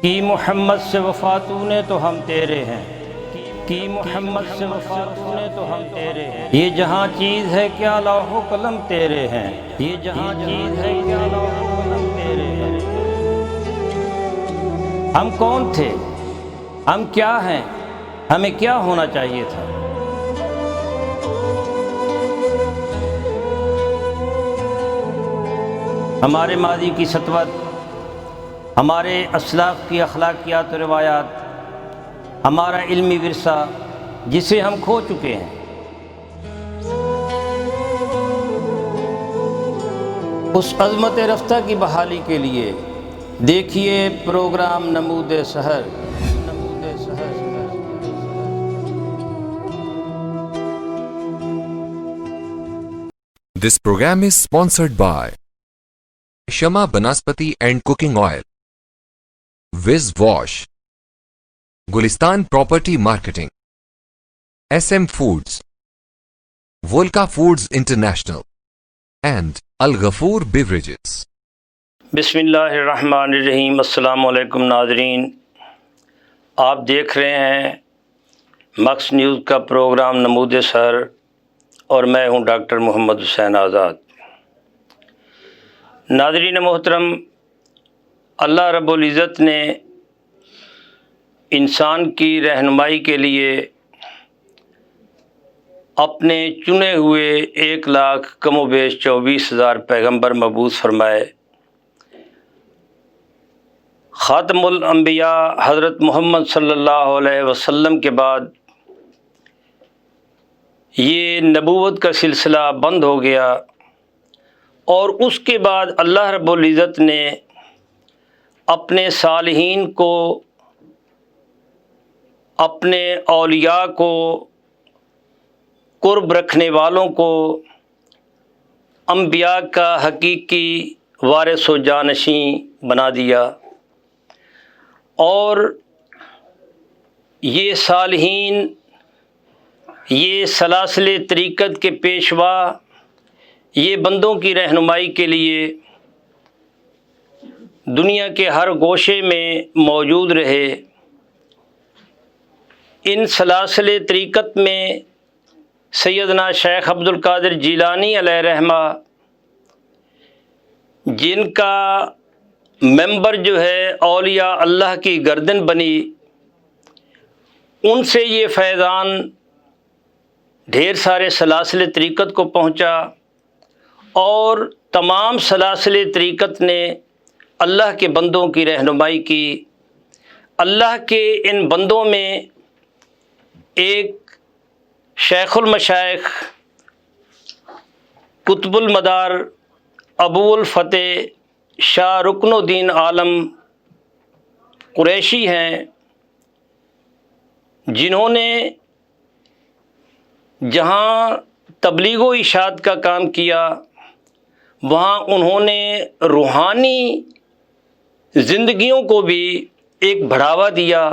کی محمد سے وفا تو نے تو ہم تیرے ہیں، کی محمد سے وفا تو نے تو ہم تیرے ہیں، یہ جہاں چیز ہے کیا لوح و قلم تیرے ہیں، یہ جہاں چیز ہے کیا لوح و قلم تیرے ہیں۔ ہم کون تھے، ہم کیا ہیں، ہمیں کیا ہونا چاہیے تھا؟ ہمارے ماضی کی سطوت، ہمارے اسلاف کی اخلاقیات و روایات، ہمارا علمی ورثہ جسے ہم کھو چکے ہیں، اس عظمت رفتہ کی بحالی کے لیے دیکھیے پروگرام نمود سحر۔ This program is sponsored by Shama Banaspati and Cooking Oil, Wiz Wash, Gulistan Property Marketing, SM Foods, Volca Foods International, and Al Ghafoor Beverages. بسم اللہ الرحمن الرحیم۔ السلام علیکم ناظرین، آپ دیکھ رہے ہیں مکس نیوز کا پروگرام نمود سحر اور میں ہوں ڈاکٹر محمد حسین آزاد۔ ناظرین محترم، اللہ رب العزت نے انسان کی رہنمائی کے لیے اپنے چنے ہوئے 1,00,000 کم و بیش 24,000 پیغمبر مبعوث فرمائے۔ خاتم الانبیاء حضرت محمد صلی اللہ علیہ وسلم کے بعد یہ نبوت کا سلسلہ بند ہو گیا، اور اس کے بعد اللہ رب العزت نے اپنے صالحین کو، اپنے اولیاء کو، قرب رکھنے والوں کو انبیاء کا حقیقی وارث و جانشین بنا دیا، اور یہ صالحین، یہ سلاسل طریقت کے پیشوا، یہ بندوں کی رہنمائی کے لیے دنیا کے ہر گوشے میں موجود رہے۔ ان سلاسل طریقت میں سیدنا شیخ عبد القادر جیلانی علیہ رحمہ، جن کا ممبر جو ہے اولیاء اللہ کی گردن بنی، ان سے یہ فیضان ڈھیر سارے سلاسل طریقت کو پہنچا، اور تمام سلاسل طریقت نے اللہ کے بندوں کی رہنمائی کی۔ اللہ کے ان بندوں میں ایک شیخ المشائخ، قطب المدار، ابو الفتح شاہ رکن الدین عالم قریشی ہیں، جنہوں نے جہاں تبلیغ و ارشاد کا کام کیا، وہاں انہوں نے روحانی زندگیوں کو بھی ایک بڑھاوا دیا،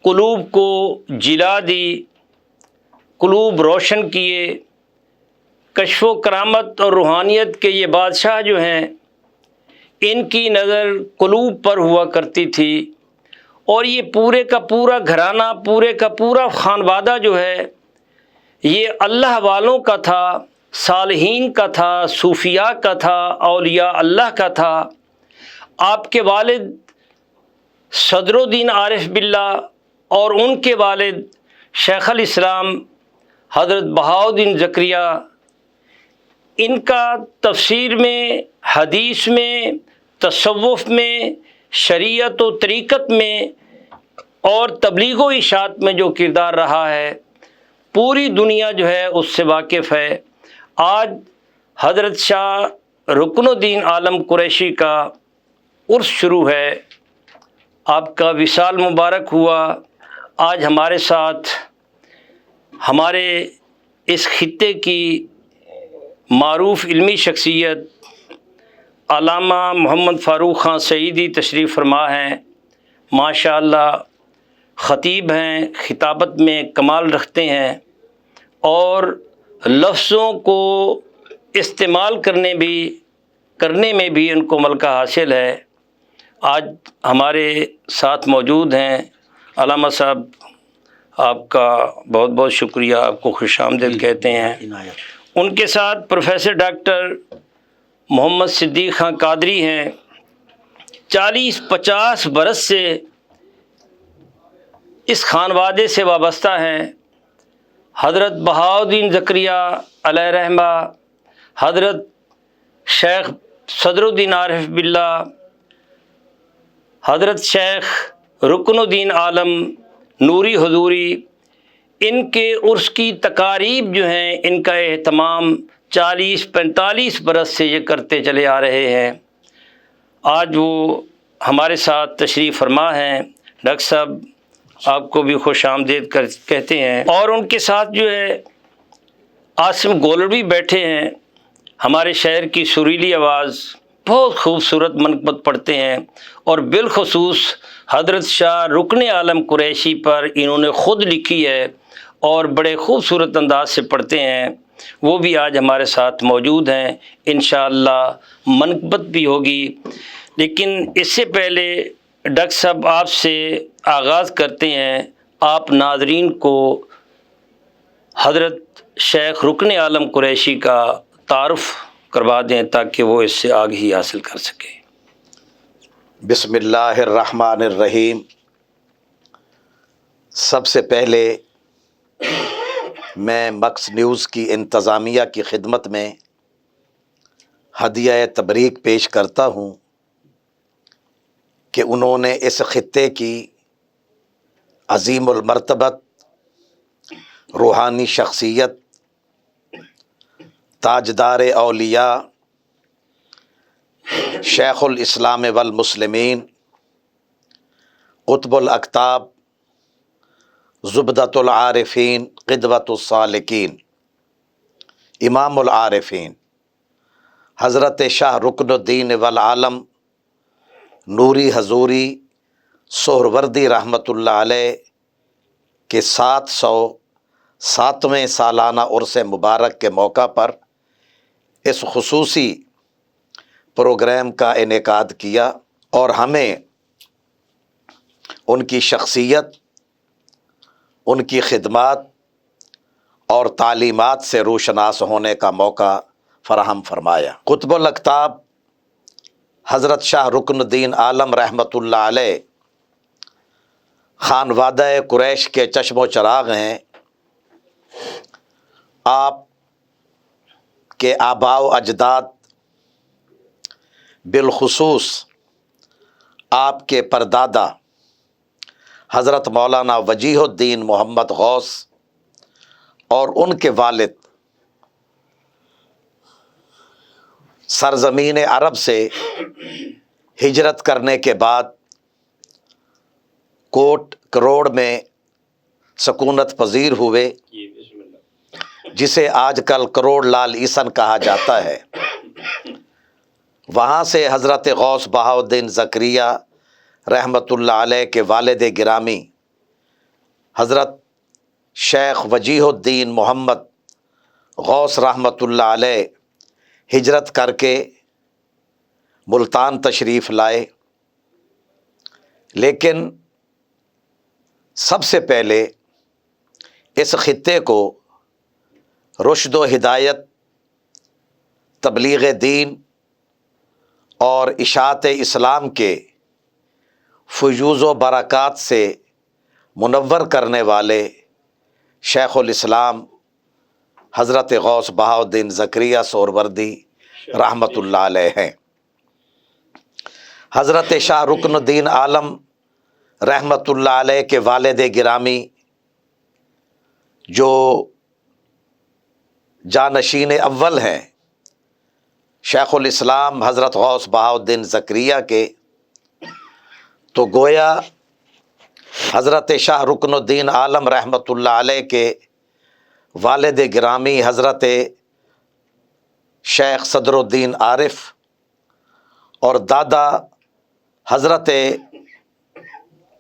قلوب کو جلا دی، قلوب روشن کیے۔ کشف و کرامت اور روحانیت کے یہ بادشاہ جو ہیں، ان کی نظر قلوب پر ہوا کرتی تھی، اور یہ پورے کا پورا گھرانہ، پورے کا پورا خانوادہ جو ہے، یہ اللہ والوں کا تھا، صالحین کا تھا، صوفیاء کا تھا، اولیاء اللہ کا تھا۔ آپ کے والد صدر الدین عارف باللہ اور ان کے والد شیخ الاسلام حضرت بہاؤالدین زکریا، ان کا تفسیر میں، حدیث میں، تصوف میں، شریعت و طریقت میں اور تبلیغ و ارشاد میں جو کردار رہا ہے، پوری دنیا جو ہے اس سے واقف ہے۔ آج حضرت شاہ رکن الدین عالم قریشی کا عرس شروع ہے، آپ کا وصال مبارک ہوا۔ آج ہمارے ساتھ ہمارے اس خطے کی معروف علمی شخصیت علامہ محمد فاروق خان سعیدی تشریف فرما ہیں۔ ماشاء اللہ خطیب ہیں، خطابت میں کمال رکھتے ہیں، اور لفظوں کو استعمال کرنے میں بھی ان کو ملکہ حاصل ہے۔ آج ہمارے ساتھ موجود ہیں علامہ صاحب، آپ کا بہت بہت شکریہ، آپ کو خوش آمدید کہتے ہیں۔ ان کے ساتھ پروفیسر ڈاکٹر محمد صدیق خان قادری ہیں، 40-50 برس سے اس خانوادے سے وابستہ ہیں۔ حضرت بہاؤالدین زکریا علیہ رحمہ، حضرت شیخ صدر الدین عارف باللہ، حضرت شیخ رکن الدین عالم نوری حضوری، ان کے عرس کی تقاریب جو ہیں، ان کا اہتمام 40-45 برس سے یہ کرتے چلے آ رہے ہیں۔ آج وہ ہمارے ساتھ تشریف فرما ہیں۔ ڈاکٹر صاحب، آپ کو بھی خوش آمدید کہتے ہیں۔ اور ان کے ساتھ جو ہے عاصم گولڑوی بیٹھے ہیں، ہمارے شہر کی سریلی آواز، بہت خوبصورت منقبت پڑھتے ہیں، اور بالخصوص حضرت شاہ رکن عالم قریشی پر انہوں نے خود لکھی ہے اور بڑے خوبصورت انداز سے پڑھتے ہیں۔ وہ بھی آج ہمارے ساتھ موجود ہیں، انشاءاللہ منقبت بھی ہوگی۔ لیکن اس سے پہلے ڈاکٹر صاحب آپ سے آغاز کرتے ہیں، آپ ناظرین کو حضرت شیخ رکن عالم قریشی کا تعارف کروا دیں تاکہ وہ اس سے آگہی حاصل کر سکیں۔ بسم اللہ الرحمن الرحیم۔ سب سے پہلے میں مکس نیوز کی انتظامیہ کی خدمت میں ہدیہ تبریک پیش کرتا ہوں کہ انہوں نے اس خطے کی عظیم المرتبت روحانی شخصیت، تاجدار اولیاء، شیخ الاسلام والمسلمین، قطب الاقطاب، زبدۃ العارفین، قدوۃ السالکین، امام العارفین، حضرت شاہ رکن الدین والعالم نوری حضوری سہروردی رحمۃ اللہ علیہ کے 707ویں سالانہ عرس مبارک کے موقع پر اس خصوصی پروگرام کا انعقاد کیا، اور ہمیں ان کی شخصیت، ان کی خدمات اور تعلیمات سے روشناس ہونے کا موقع فراہم فرمایا۔ قطب الاقطاب حضرت شاہ رکن الدین عالم رحمۃ اللہ علیہ خانوادہ قریش کے چشم و چراغ ہیں۔ آپ کے آباء و اجداد، بالخصوص آپ کے پردادا حضرت مولانا وجیہ الدین محمد غوث اور ان کے والد سرزمین عرب سے ہجرت کرنے کے بعد کوٹ کروڑ میں سکونت پذیر ہوئے، جسے آج کل کروڑ لال عیسن کہا جاتا ہے۔ وہاں سے حضرت غوث بہاؤالدین زکریا رحمۃ اللہ علیہ کے والد گرامی حضرت شیخ وجیہ الدین محمد غوث رحمۃ اللہ علیہ ہجرت کر کے ملتان تشریف لائے۔ لیکن سب سے پہلے اس خطے کو رشد و ہدایت، تبلیغ دین اور اشاعت اسلام کے فیوض و برکات سے منور کرنے والے شیخ الاسلام حضرت غوث بہاؤالدین زکریا سہروردی رحمۃ اللہ علیہ ہیں۔ حضرت شاہ رکن الدین عالم رحمۃ اللہ علیہ کے والد گرامی جو جانشین اول ہیں شیخ الاسلام حضرت غوث بہاؤالدین زکریا کے، تو گویا حضرت شاہ رکن الدین عالم رحمۃ اللہ علیہ کے والد گرامی حضرت شیخ صدر الدین عارف اور دادا حضرت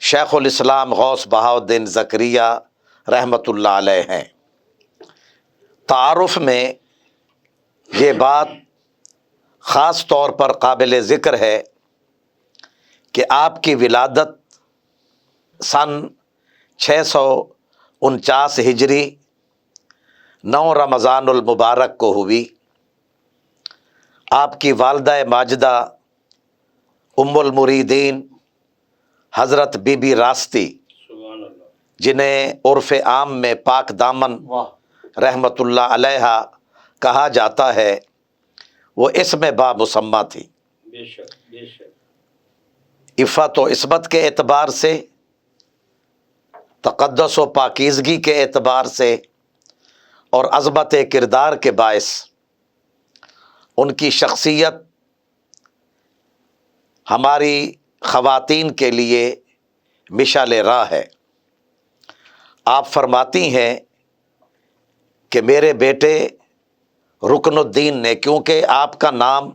شیخ الاسلام غوث بہاؤالدین زکریا رحمۃ اللہ علیہ ہیں۔ تعارف میں یہ بات خاص طور پر قابل ذکر ہے کہ آپ کی ولادت سن 649 ہجری 9 رمضان المبارک کو ہوئی۔ آپ کی والدہ ماجدہ ام المریدین حضرت بی بی راستی، جنہیں عرف عام میں پاک دامن رحمت اللہ علیہ کہا جاتا ہے، وہ اسم با مسمہ تھی۔ عفت و عصمت کے اعتبار سے، تقدس و پاکیزگی کے اعتبار سے اور عظمت کردار کے باعث ان کی شخصیت ہماری خواتین کے لیے مشعل راہ ہے۔ آپ فرماتی ہیں کہ میرے بیٹے رکن الدین نے، کیونکہ آپ کا نام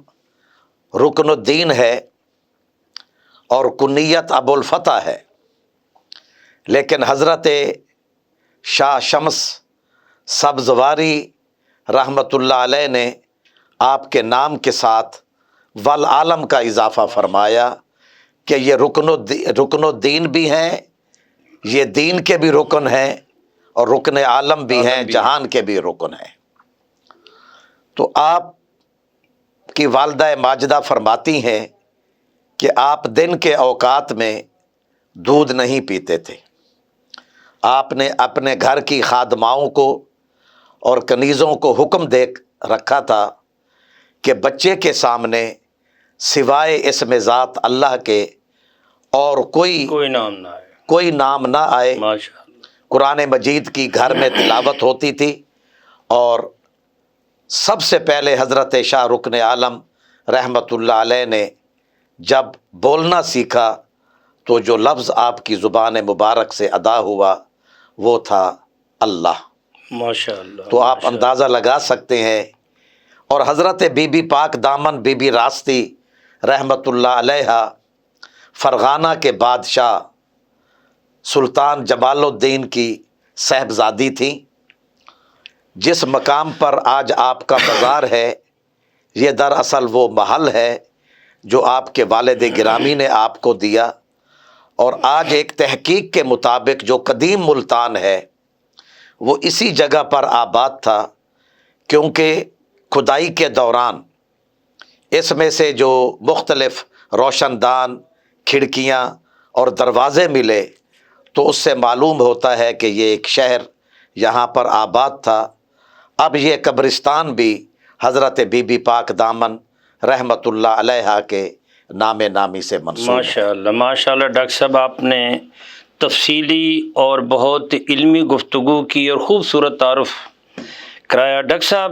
رکن الدین ہے اور کنیت ابو الفتح ہے، لیکن حضرت شاہ شمس سبزواری رحمت اللہ علیہ نے آپ کے نام کے ساتھ والعالم کا اضافہ فرمایا کہ یہ رکن الدین بھی ہیں، یہ دین کے بھی رکن ہیں اور رکن عالم بھی ہیں، جہان کے بھی رکن ہیں۔ تو آپ کی والدہ ماجدہ فرماتی ہیں کہ آپ دن کے اوقات میں دودھ نہیں پیتے تھے۔ آپ نے اپنے گھر کی خادماؤں کو اور کنیزوں کو حکم دے رکھا تھا کہ بچے کے سامنے سوائے اسم ذات اللہ کے اور کوئی نام نہ آئے۔ قرآن مجید کی گھر میں تلاوت ہوتی تھی، اور سب سے پہلے حضرت شاہ رکن عالم رحمت اللہ علیہ نے جب بولنا سیکھا تو جو لفظ آپ کی زبان مبارک سے ادا ہوا وہ تھا اللہ۔ ماشاءاللہ۔ تو آپ اندازہ لگا سکتے ہیں۔ اور حضرت بی بی پاک دامن بی بی راستی رحمت اللہ علیہ فرغانہ کے بادشاہ سلطان جمال الدین کی صاحبزادی تھیں۔ جس مقام پر آج آپ کا مزار ہے، یہ دراصل وہ محل ہے جو آپ کے والد گرامی نے آپ کو دیا، اور آج ایک تحقیق کے مطابق جو قدیم ملتان ہے وہ اسی جگہ پر آباد تھا، کیونکہ کھدائی کے دوران اس میں سے جو مختلف روشن دان، کھڑکیاں اور دروازے ملے تو اس سے معلوم ہوتا ہے کہ یہ ایک شہر یہاں پر آباد تھا۔ اب یہ قبرستان بھی حضرت بی بی پاک دامن رحمت اللہ علیہ کے نام نامی سے منسوب ہے۔ ماشاءاللہ ماشاءاللہ۔ ڈاکٹر صاحب، آپ نے تفصیلی اور بہت علمی گفتگو کی اور خوبصورت تعارف کرایا۔ ڈاکٹر صاحب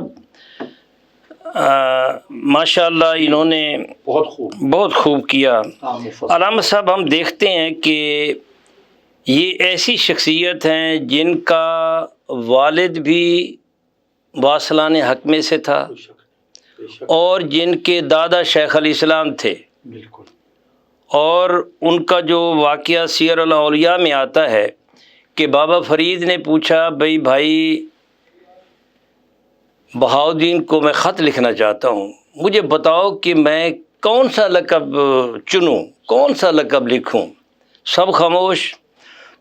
ماشاءاللہ انہوں نے بہت خوب کیا۔ علامہ صاحب، ہم دیکھتے ہیں کہ یہ ایسی شخصیت ہیں جن کا والد بھی واصلان حق میں سے تھا اور جن کے دادا شیخ الاسلام تھے، اور ان کا جو واقعہ سیر الاولیاء میں آتا ہے کہ بابا فرید نے پوچھا، بھائی بہاؤالدین کو میں خط لکھنا چاہتا ہوں، مجھے بتاؤ کہ میں کون سا لقب چنوں، کون سا لقب لکھوں؟ سب خاموش۔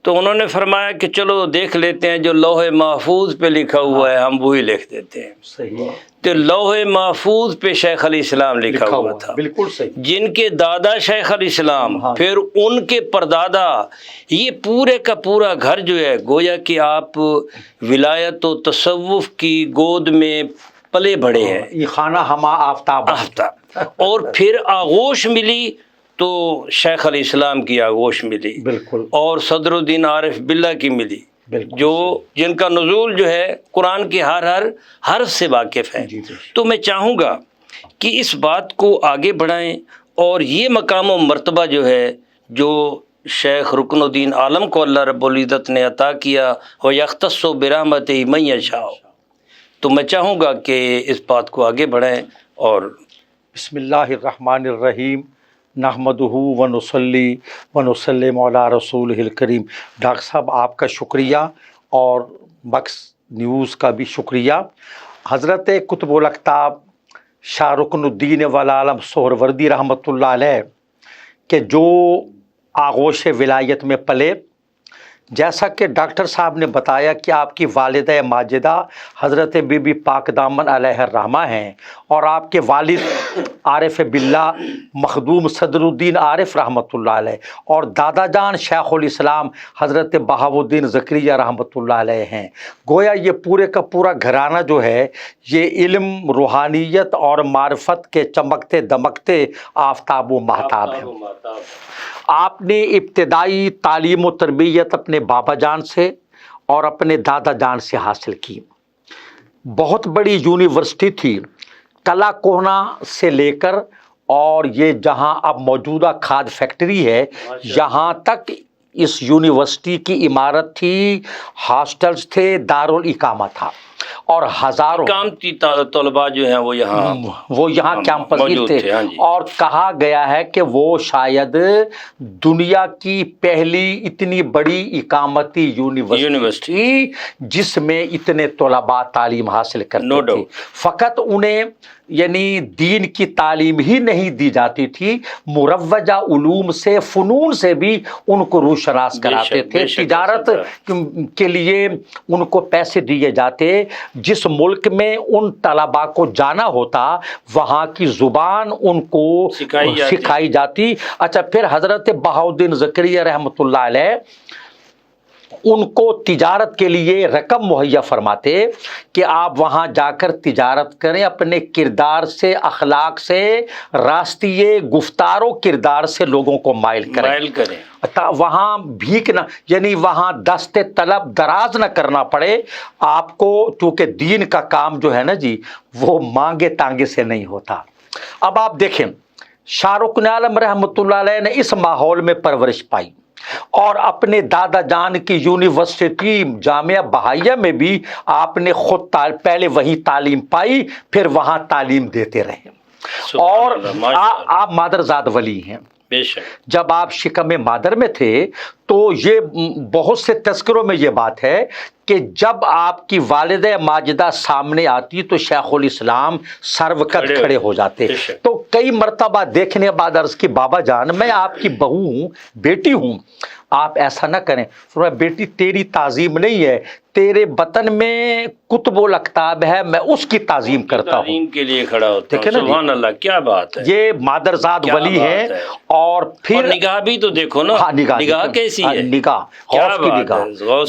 تو انہوں نے فرمایا کہ چلو دیکھ لیتے ہیں، جو لوح محفوظ پہ لکھا ہوا ہے ہم وہی لکھ دیتے ہیں۔ صحیح۔ تو لوح محفوظ پہ شیخ الاسلام لکھا ہوا تھا، بالکل صحیح۔ جن کے دادا شیخ الاسلام، پھر ان کے پردادا، یہ پورے کا پورا گھر جو ہے گویا کہ آپ ولایت و تصوف کی گود میں پلے بڑھے ہیں۔ یہ خانہ ہما آفتاب۔ اور پھر آغوش ملی تو شیخ الاسلام کی آغوش ملی، بالکل، اور صدر الدین عارف باللہ کی ملی، جو جن کا نزول جو ہے قرآن کے ہر حرف سے واقف ہے۔ تو میں چاہوں گا کہ اس بات کو آگے بڑھائیں، اور یہ مقام و مرتبہ جو ہے جو شیخ رکن الدین عالم کو اللہ رب العزت نے عطا کیا، وہ یختص برحمتہ من یشاء، تو میں چاہوں گا کہ اس بات کو آگے بڑھائیں۔ اور بسم اللہ الرحمن الرحیم، نحمدہ ونصلی ونسلم علی رسولہ الکریم۔ ڈاکٹر صاحب، آپ کا شکریہ، اور بکس نیوز کا بھی شکریہ۔ حضرت قطب الاقطاب شاہ رکن الدین والعالم سہروردی رحمۃ اللہ علیہ کہ جو آغوش ولایت میں پلے، جیسا کہ ڈاکٹر صاحب نے بتایا کہ آپ کی والدہ ماجدہ حضرت بی بی پاک دامن علیہ الرحمہ ہیں، اور آپ کے والد عارف باللہ مخدوم صدر الدین عارف رحمۃ اللہ علیہ، اور دادا جان شیخ الاسلام حضرت بہاؤالدین زکریا رحمۃ اللہ علیہ ہیں۔ گویا یہ پورے کا پورا گھرانہ جو ہے یہ علم، روحانیت اور معرفت کے چمکتے دمکتے آفتاب و مہتاب ہیں۔ آپ نے ابتدائی تعلیم و تربیت اپنے بابا جان سے اور اپنے دادا جان سے حاصل کی۔ بہت بڑی یونیورسٹی تھی، کلا کوہنا سے لے کر اور یہ جہاں اب موجودہ کھاد فیکٹری ہے یہاں تک اس یونیورسٹی کی عمارت تھی، ہاسٹلز تھے، دارالاقامہ تھا، اور ہزاروں اقامتی طلباء جو ہیں وہ یہاں کیمپس موجود تھے، تھے۔ ہاں جی۔ اور کہا گیا ہے کہ وہ شاید دنیا کی پہلی اتنی بڑی اقامتی یونیورسٹی جس میں اتنے طلباء تعلیم حاصل کرتے تھے۔ فقط انہیں یعنی دین کی تعلیم ہی نہیں دی جاتی تھی، مروجہ علوم سے، فنون سے بھی ان کو روشناس کراتے تھے۔ تجارت کے لیے ان کو پیسے دیے جاتے، جس ملک میں ان طلباء کو جانا ہوتا وہاں کی زبان ان کو سکھائی جاتی۔ اچھا، پھر حضرت بہاؤالدین زکریا رحمۃ اللہ علیہ ان کو تجارت کے لیے رقم مہیا فرماتے کہ آپ وہاں جا کر تجارت کریں، اپنے کردار سے، اخلاق سے، راستیے گفتار و کردار سے لوگوں کو مائل کریں۔ وہاں بھیک نہ، یعنی وہاں دست طلب دراز نہ کرنا پڑے آپ کو، چونکہ دین کا کام جو ہے نا جی وہ مانگے تانگے سے نہیں ہوتا۔ اب آپ دیکھیں شاہ رکن عالم رحمۃ اللہ علیہ نے اس ماحول میں پرورش پائی، اور اپنے دادا جان کی یونیورسٹی جامعہ بہائیہ میں بھی آپ نے خود پہلے وہی تعلیم پائی، پھر وہاں تعلیم دیتے رہے، اور آپ مادرزاد ولی ہیں۔ بے شک جب آپ شکم مادر میں تھے تو یہ بہت سے تذکروں میں یہ بات ہے کہ جب آپ کی والدہ ماجدہ سامنے آتی تو شیخ الاسلام سروقت کھڑے ہو جاتے۔ تو کئی مرتبہ دیکھنے بعد عرض کی بابا جان میں آپ کی بہو ہوں، بیٹی ہوں، آپ ایسا نہ کریں۔ فرمایا بیٹی تیری تعظیم نہیں ہے، تیرے بطن میں کتب الاقطاب ہے، میں اس کی تعظیم کرتا ہوں۔ تعظیم کے لیے کھڑا ہوتا ہوں۔ سبحان اللہ، کیا بات ہے! یہ مادرزاد ولی ہے، اور پھر نگاہ بھی تو دیکھو نا، نگاہ کیسی ہے؟ نگاہ غوث کی نگاہ،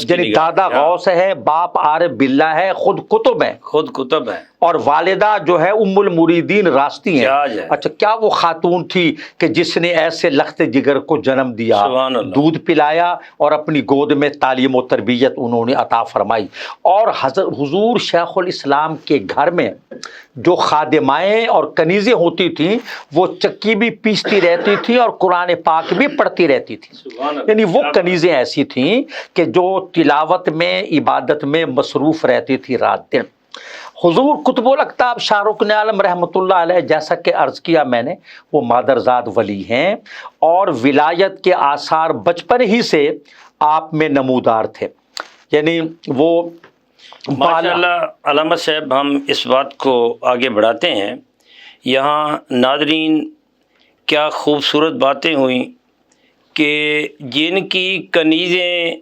یعنی دادا غوث ہے، باپ عارف باللہ ہے، خود کتب ہے، اور والدہ جو ہے ام المریدین راستی ہیں۔ اچھا، کیا وہ خاتون تھی کہ جس نے ایسے لخت جگر کو جنم دیا، دودھ پلایا اور اپنی گود میں تعلیم و تربیت انہوں نے عطا فرمائی۔ اور حضور شیخ الاسلام کے گھر میں جو خادمائیں اور کنیزیں ہوتی تھیں وہ چکی بھی پیستی رہتی تھیں اور قرآن پاک بھی پڑھتی رہتی تھیں، یعنی وہ کنیزیں ایسی تھیں کہ جو تلاوت میں، عبادت میں مصروف رہتی تھی رات دن۔ حضور قطب الاقطاب شاہ رکن عالم رحمۃ اللہ علیہ، جیسا کہ عرض کیا میں نے، وہ مادرزاد ولی ہیں، اور ولایت کے آثار بچپن ہی سے آپ میں نمودار تھے، یعنی وہ ماشاءاللہ۔ علامہ صاحب، ہم اس بات کو آگے بڑھاتے ہیں، یہاں ناظرین کیا خوبصورت باتیں ہوئیں کہ جن کی کنیزیں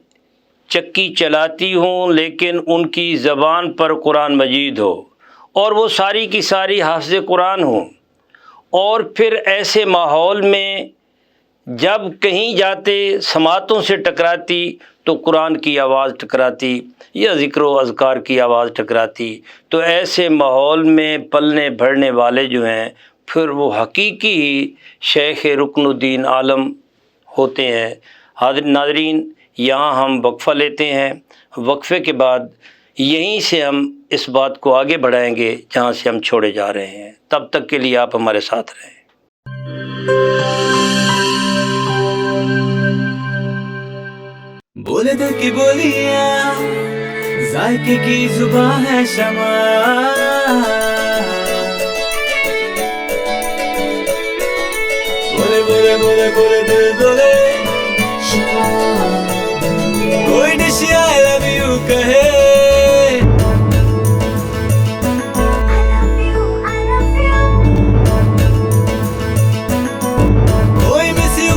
چکی چلاتی ہوں لیکن ان کی زبان پر قرآن مجید ہو، اور وہ ساری کی ساری حافظ قرآن ہوں، اور پھر ایسے ماحول میں جب کہیں جاتے سماعتوں سے ٹکراتی تو قرآن کی آواز ٹکراتی یا ذکر و اذکار کی آواز ٹکراتی، تو ایسے ماحول میں پلنے بڑھنے والے جو ہیں پھر وہ حقیقی شیخ رکن الدین عالم ہوتے ہیں۔ حاضر ناظرین، یہاں ہم وقفہ لیتے ہیں، وقفے کے بعد یہیں سے ہم اس بات کو آگے بڑھائیں گے جہاں سے ہم چھوڑے جا رہے ہیں۔ تب تک کے لیے آپ ہمارے ساتھ رہیں۔ بولے دل کی بولیاں، ذائقے کی زبان ہے شمع، بولے بولے بولے بولے دل بولے، کوئی ڈش آئی لو یو کہے، کوئی مس یو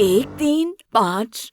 1, 3, 5,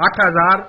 8000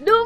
2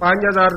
5000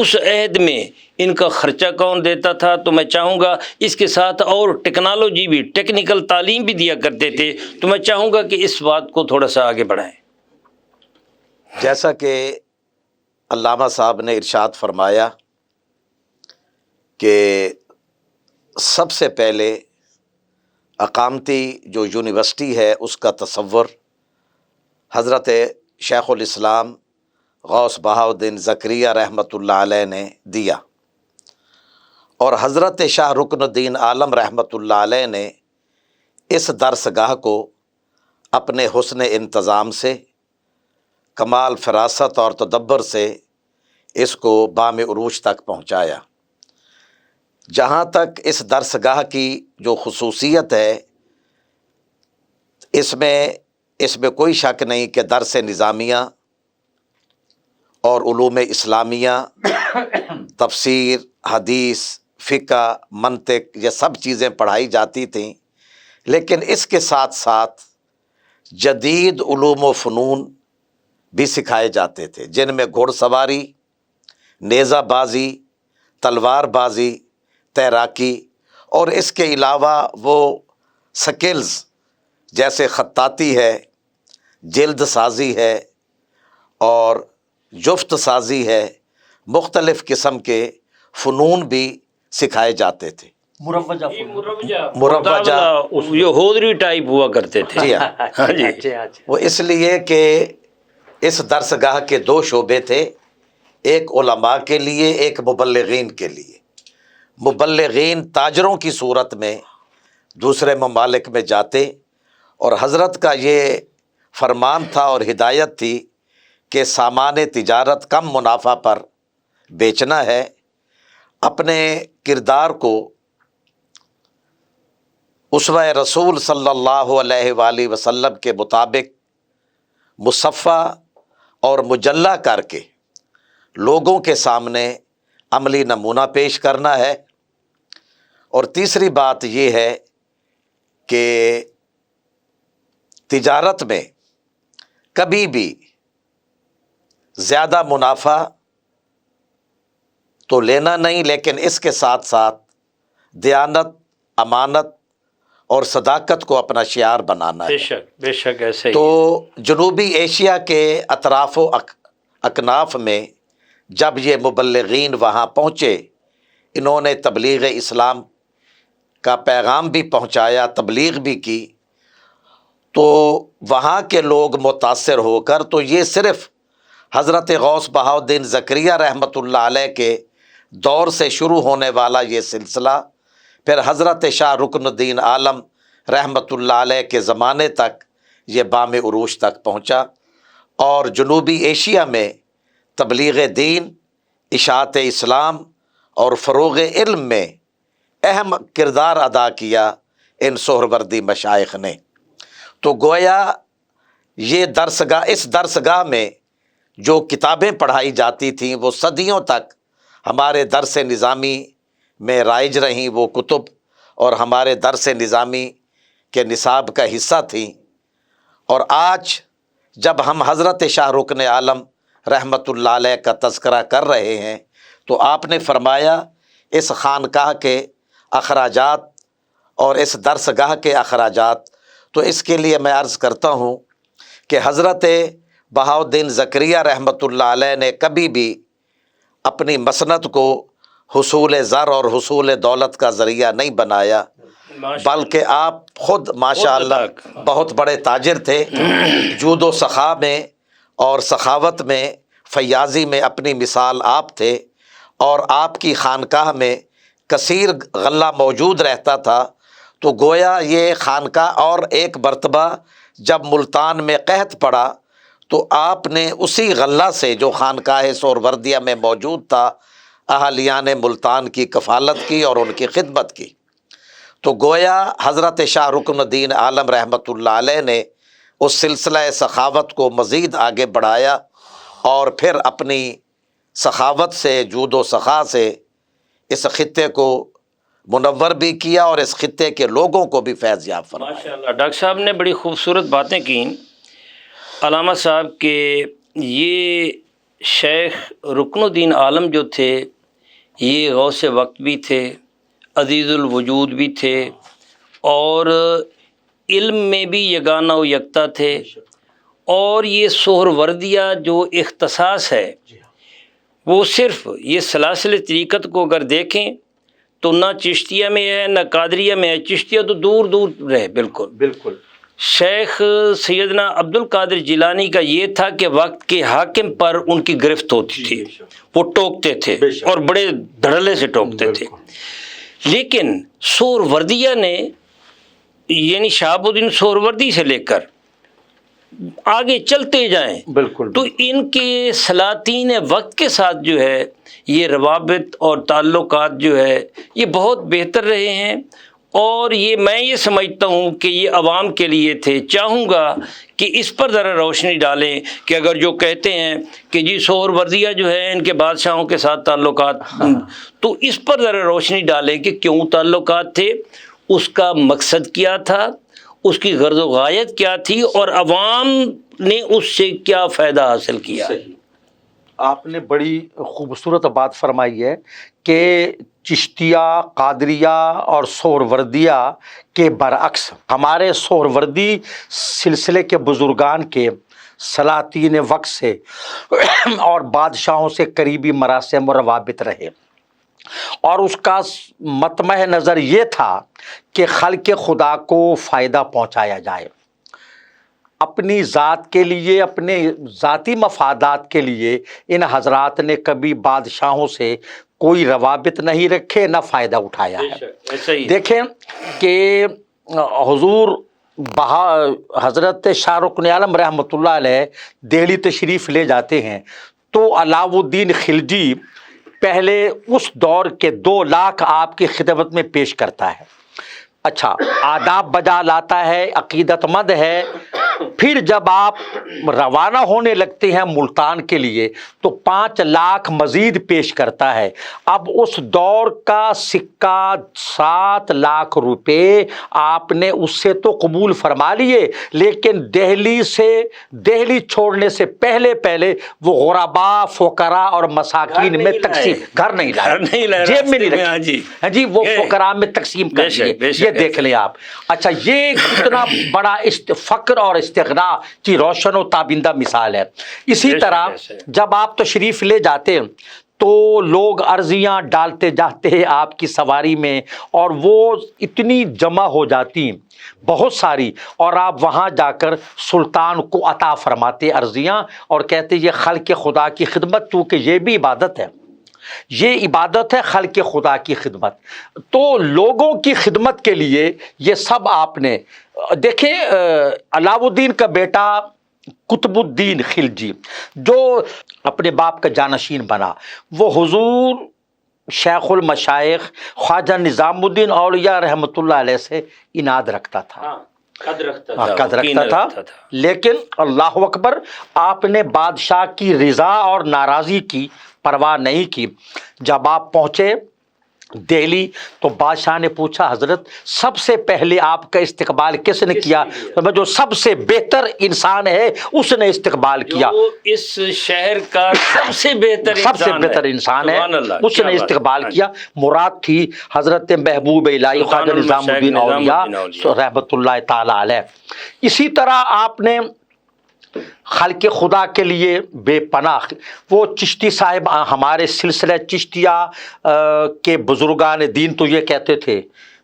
اس عہد میں ان کا خرچہ کون دیتا تھا؟ تو میں چاہوں گا اس کے ساتھ اور ٹیکنالوجی بھی، ٹیکنیکل تعلیم بھی دیا کرتے تھے، تو میں چاہوں گا کہ اس بات کو تھوڑا سا آگے بڑھائیں۔ جیسا کہ علامہ صاحب نے ارشاد فرمایا کہ سب سے پہلے اقامتی جو یونیورسٹی ہے اس کا تصور حضرت شیخ الاسلام غوث بہاؤالدین زکریہ رحمۃ اللہ علیہ نے دیا، اور حضرت شاہ رکن الدین عالم رحمۃ اللہ علیہ نے اس درسگاہ کو اپنے حسن انتظام سے، کمال فراست اور تدبر سے اس کو بام عروج تک پہنچایا۔ جہاں تک اس درسگاہ کی جو خصوصیت ہے، اس میں کوئی شک نہیں کہ درس نظامیہ اور علوم اسلامیہ، تفسیر، حدیث، فقہ، منطق، یہ سب چیزیں پڑھائی جاتی تھیں، لیکن اس کے ساتھ ساتھ جدید علوم و فنون بھی سکھائے جاتے تھے، جن میں گھوڑ سواری، نیزہ بازی، تلوار بازی، تیراکی، اور اس کے علاوہ وہ سکلز جیسے خطاطی ہے، جلد سازی ہے اور جفت سازی ہے، مختلف قسم کے فنون بھی سکھائے جاتے تھے۔ مروجہ یہ ہودری ٹائپ ہوا کرتے تھے۔ جی ہاں جی، وہ اس لیے کہ اس درسگاہ کے دو شعبے تھے، ایک علماء کے لیے، ایک مبلغین کے لیے۔ مبلغین تاجروں کی صورت میں دوسرے ممالک میں جاتے، اور حضرت کا یہ فرمان تھا اور ہدایت تھی کہ سامان تجارت کم منافع پر بیچنا ہے، اپنے کردار کو اسوہ رسول صلی اللہ علیہ وآلہ وسلم کے مطابق مصفح اور مجلہ کر کے لوگوں کے سامنے عملی نمونہ پیش کرنا ہے۔ اور تیسری بات یہ ہے کہ تجارت میں کبھی بھی زیادہ منافع تو لینا نہیں، لیکن اس کے ساتھ ساتھ دیانت، امانت اور صداقت کو اپنا شعار بنانا ہے۔ بے شک ایسے ہی۔ تو جنوبی ایشیا کے اطراف و اکناف میں جب یہ مبلغین وہاں پہنچے، انہوں نے تبلیغ اسلام کا پیغام بھی پہنچایا، تبلیغ بھی کی، تو وہاں کے لوگ متاثر ہو کر، تو یہ صرف حضرت غوث بہاؤالدین زکریہ رحمۃ اللہ علیہ کے دور سے شروع ہونے والا یہ سلسلہ پھر حضرت شاہ رکن الدین عالم رحمۃ اللہ علیہ کے زمانے تک یہ بام عروج تک پہنچا، اور جنوبی ایشیا میں تبلیغ دین، اشاعت اسلام اور فروغ علم میں اہم کردار ادا کیا ان سہروردی مشائخ نے۔ تو گویا یہ درسگاہ، اس درسگاہ میں جو کتابیں پڑھائی جاتی تھیں وہ صدیوں تک ہمارے درس نظامی میں رائج رہیں، وہ کتب اور ہمارے درس نظامی کے نصاب کا حصہ تھیں۔ اور آج جب ہم حضرت شاہ رکن عالم رحمۃ اللہ علیہ کا تذکرہ کر رہے ہیں تو آپ نے فرمایا اس خانقاہ کے اخراجات اور اس درسگاہ کے اخراجات، تو اس کے لیے میں عرض کرتا ہوں کہ حضرت بہاؤالدین زکریہ رحمۃ اللہ علیہ نے کبھی بھی اپنی مسند کو حصول زر اور حصول دولت کا ذریعہ نہیں بنایا، بلکہ آپ خود ماشاء اللہ بہت بڑے تاجر تھے، جود و سخا میں اور سخاوت میں، فیاضی میں اپنی مثال آپ تھے، اور آپ کی خانقاہ میں کثیر غلہ موجود رہتا تھا۔ تو گویا یہ خانقاہ، اور ایک مرتبہ جب ملتان میں قحط پڑا تو آپ نے اسی غلہ سے جو خانقاہ سہروردیہ میں موجود تھا اہالیان ملتان کی کفالت کی اور ان کی خدمت کی۔ تو گویا حضرت شاہ رکن الدین عالم رحمۃ اللہ علیہ نے اس سلسلہ سخاوت کو مزید آگے بڑھایا، اور پھر اپنی سخاوت سے، جود و سخا سے اس خطے کو منور بھی کیا، اور اس خطے کے لوگوں کو بھی فیض یاب فرمایا۔ ماشاءاللہ ڈاکٹر صاحب نے بڑی خوبصورت باتیں کی علامہ صاحب کہ یہ شیخ رکن الدین عالم جو تھے یہ غوث وقت بھی تھے، عزیز الوجود بھی تھے، اور علم میں بھی یگانہ و یکتا تھے، اور یہ سہروردیہ جو اختصاص ہے وہ صرف یہ سلاسل طریقت کو اگر دیکھیں تو نہ چشتیہ میں ہے نہ قادریہ میں ہے، چشتیہ تو دور دور رہے بالکل۔ شیخ سیدنا عبد القادر جیلانی کا یہ تھا کہ وقت کے حاکم پر ان کی گرفت ہوتی تھی، وہ ٹوکتے تھے اور بڑے دھڑلے سے ٹوکتے تھے، لیکن سہروردیہ نے یعنی شہاب الدین سہروردی سے لے کر آگے چلتے جائیں تو ان کے سلاطین وقت کے ساتھ جو ہے یہ روابط اور تعلقات جو ہے یہ بہت بہتر رہے ہیں، اور میں یہ سمجھتا ہوں کہ یہ عوام کے لیے تھے۔ چاہوں گا کہ اس پر ذرا روشنی ڈالیں کہ اگر جو کہتے ہیں کہ جی سہروردیہ جو ہے ان کے بادشاہوں کے ساتھ تعلقات، تو اس پر ذرا روشنی ڈالیں کہ کیوں تعلقات تھے، اس کا مقصد کیا تھا، اس کی غرض و غایت کیا تھی، اور عوام نے اس سے کیا فائدہ حاصل کیا۔ آپ نے بڑی خوبصورت بات فرمائی ہے کہ چشتیہ، قادریہ اور سہروردیہ کے برعکس ہمارے سہروردی سلسلے کے بزرگان کے سلاطین وقت سے اور بادشاہوں سے قریبی مراسم و روابط رہے، اور اس کا مطمع نظر یہ تھا کہ خلق خدا کو فائدہ پہنچایا جائے۔ اپنی ذات کے لیے، اپنے ذاتی مفادات کے لیے ان حضرات نے کبھی بادشاہوں سے کوئی روابط نہیں رکھے، نہ فائدہ اٹھایا ہے۔ دیکھیں کہ حضور حضرت شاہ رکن عالم رحمۃ اللہ علیہ دہلی تشریف لے جاتے ہیں تو علاؤ الدین خلجی پہلے اس دور کے 2 لاکھ آپ کی خدمت میں پیش کرتا ہے، اچھا آداب بجا لاتا ہے، عقیدت مند ہے۔ پھر جب آپ روانہ ہونے لگتے ہیں ملتان کے لیے تو 5 لاکھ مزید پیش کرتا ہے۔ اب اس دور کا سکہ 7 لاکھ روپے آپ نے اس سے تو قبول فرما لیے، لیکن دہلی چھوڑنے سے پہلے وہ غربا، فقراء اور مساکین میں تقسیم، گھر نہیں لائے، جیب میں نہیں رکھے، جی وہ فقراء میں تقسیم کر دیے۔ یہ دیکھ لیں آپ، اچھا یہ کتنا بڑا فقر اور استغنا کی روشن و تابندہ مثال ہے۔ اسی طرح جب آپ تشریف لے جاتے ہیں تو لوگ عرضیاں ڈالتے جاتے ہیں آپ کی سواری میں، اور وہ اتنی جمع ہو جاتی ہیں بہت ساری، اور آپ وہاں جا کر سلطان کو عطا فرماتے عرضیاں اور کہتے یہ خلق خدا کی خدمت، چونکہ یہ بھی عبادت ہے، یہ عبادت ہے خلق خدا کی خدمت۔ تو لوگوں کی خدمت کے لیے یہ سب آپ نے دیکھیں۔ علاؤ الدین کا بیٹا قطب الدین خلجی جو اپنے باپ کا جانشین بنا، وہ حضور شیخ المشائخ خواجہ نظام الدین اولیاء رحمۃ اللہ علیہ سے اناد رکھتا تھا، قد رکھتا تھا، لیکن اللہ اکبر آپ نے بادشاہ کی رضا اور ناراضی کی پرواہ نہیں کی۔ جب آپ پہنچے دہلی تو بادشاہ نے پوچھا حضرت سب سے پہلے آپ کا استقبال کس نے کیا؟ جو سب سے بہتر انسان ہے اس نے استقبال کیا، اس شہر کا سب سے بہتر انسان ہے، اس نے استقبال کیا۔ مراد تھی حضرت محبوب الہی خواجہ نظام الدین اولیاء رحمۃ اللہ تعالی علیہ۔ اسی طرح آپ نے خلق خدا کے لیے بے پناہ، وہ چشتی صاحب ہمارے سلسلہ چشتیہ کے بزرگان دین تو یہ کہتے تھے،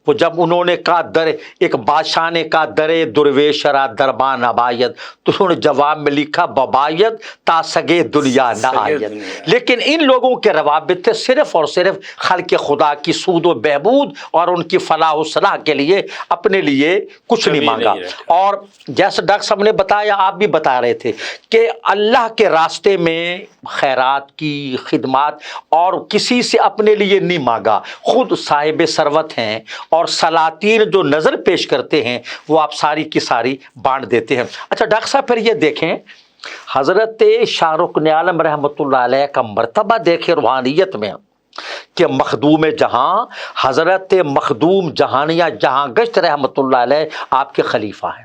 وہ جب انہوں نے کہا ایک بادشاہ نے کہا درے درویشرا دربان اباید، تو انہوں نے جواب میں لکھا بباید تا سگے دنیا نہ آید۔ لیکن ان لوگوں کے روابط تھے صرف اور صرف خلق خدا کی سود و بہبود اور ان کی فلاح و صلاح کے لیے، اپنے لیے کچھ نہیں مانگا۔ اور جیسے ڈاکٹر صاحب نے بتایا، آپ بھی بتا رہے تھے کہ اللہ کے راستے میں خیرات کی خدمات اور کسی سے اپنے لیے نہیں مانگا، خود صاحب ثروت ہیں اور سلاطین جو نظر پیش کرتے ہیں وہ آپ ساری کی ساری بانٹ دیتے ہیں۔ اچھا ڈاکٹر صاحب پھر یہ دیکھیں حضرت شاہ رکن عالم رحمۃ اللہ علیہ کا مرتبہ دیکھیں روحانیت میں کہ مخدوم جہاں حضرت مخدوم جہانیہ جہاں گشت رحمۃ اللہ علیہ آپ کے خلیفہ ہیں،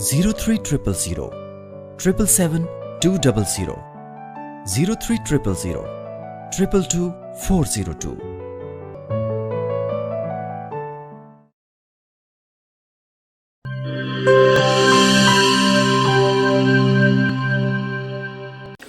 0300 777 200 0300 222 402।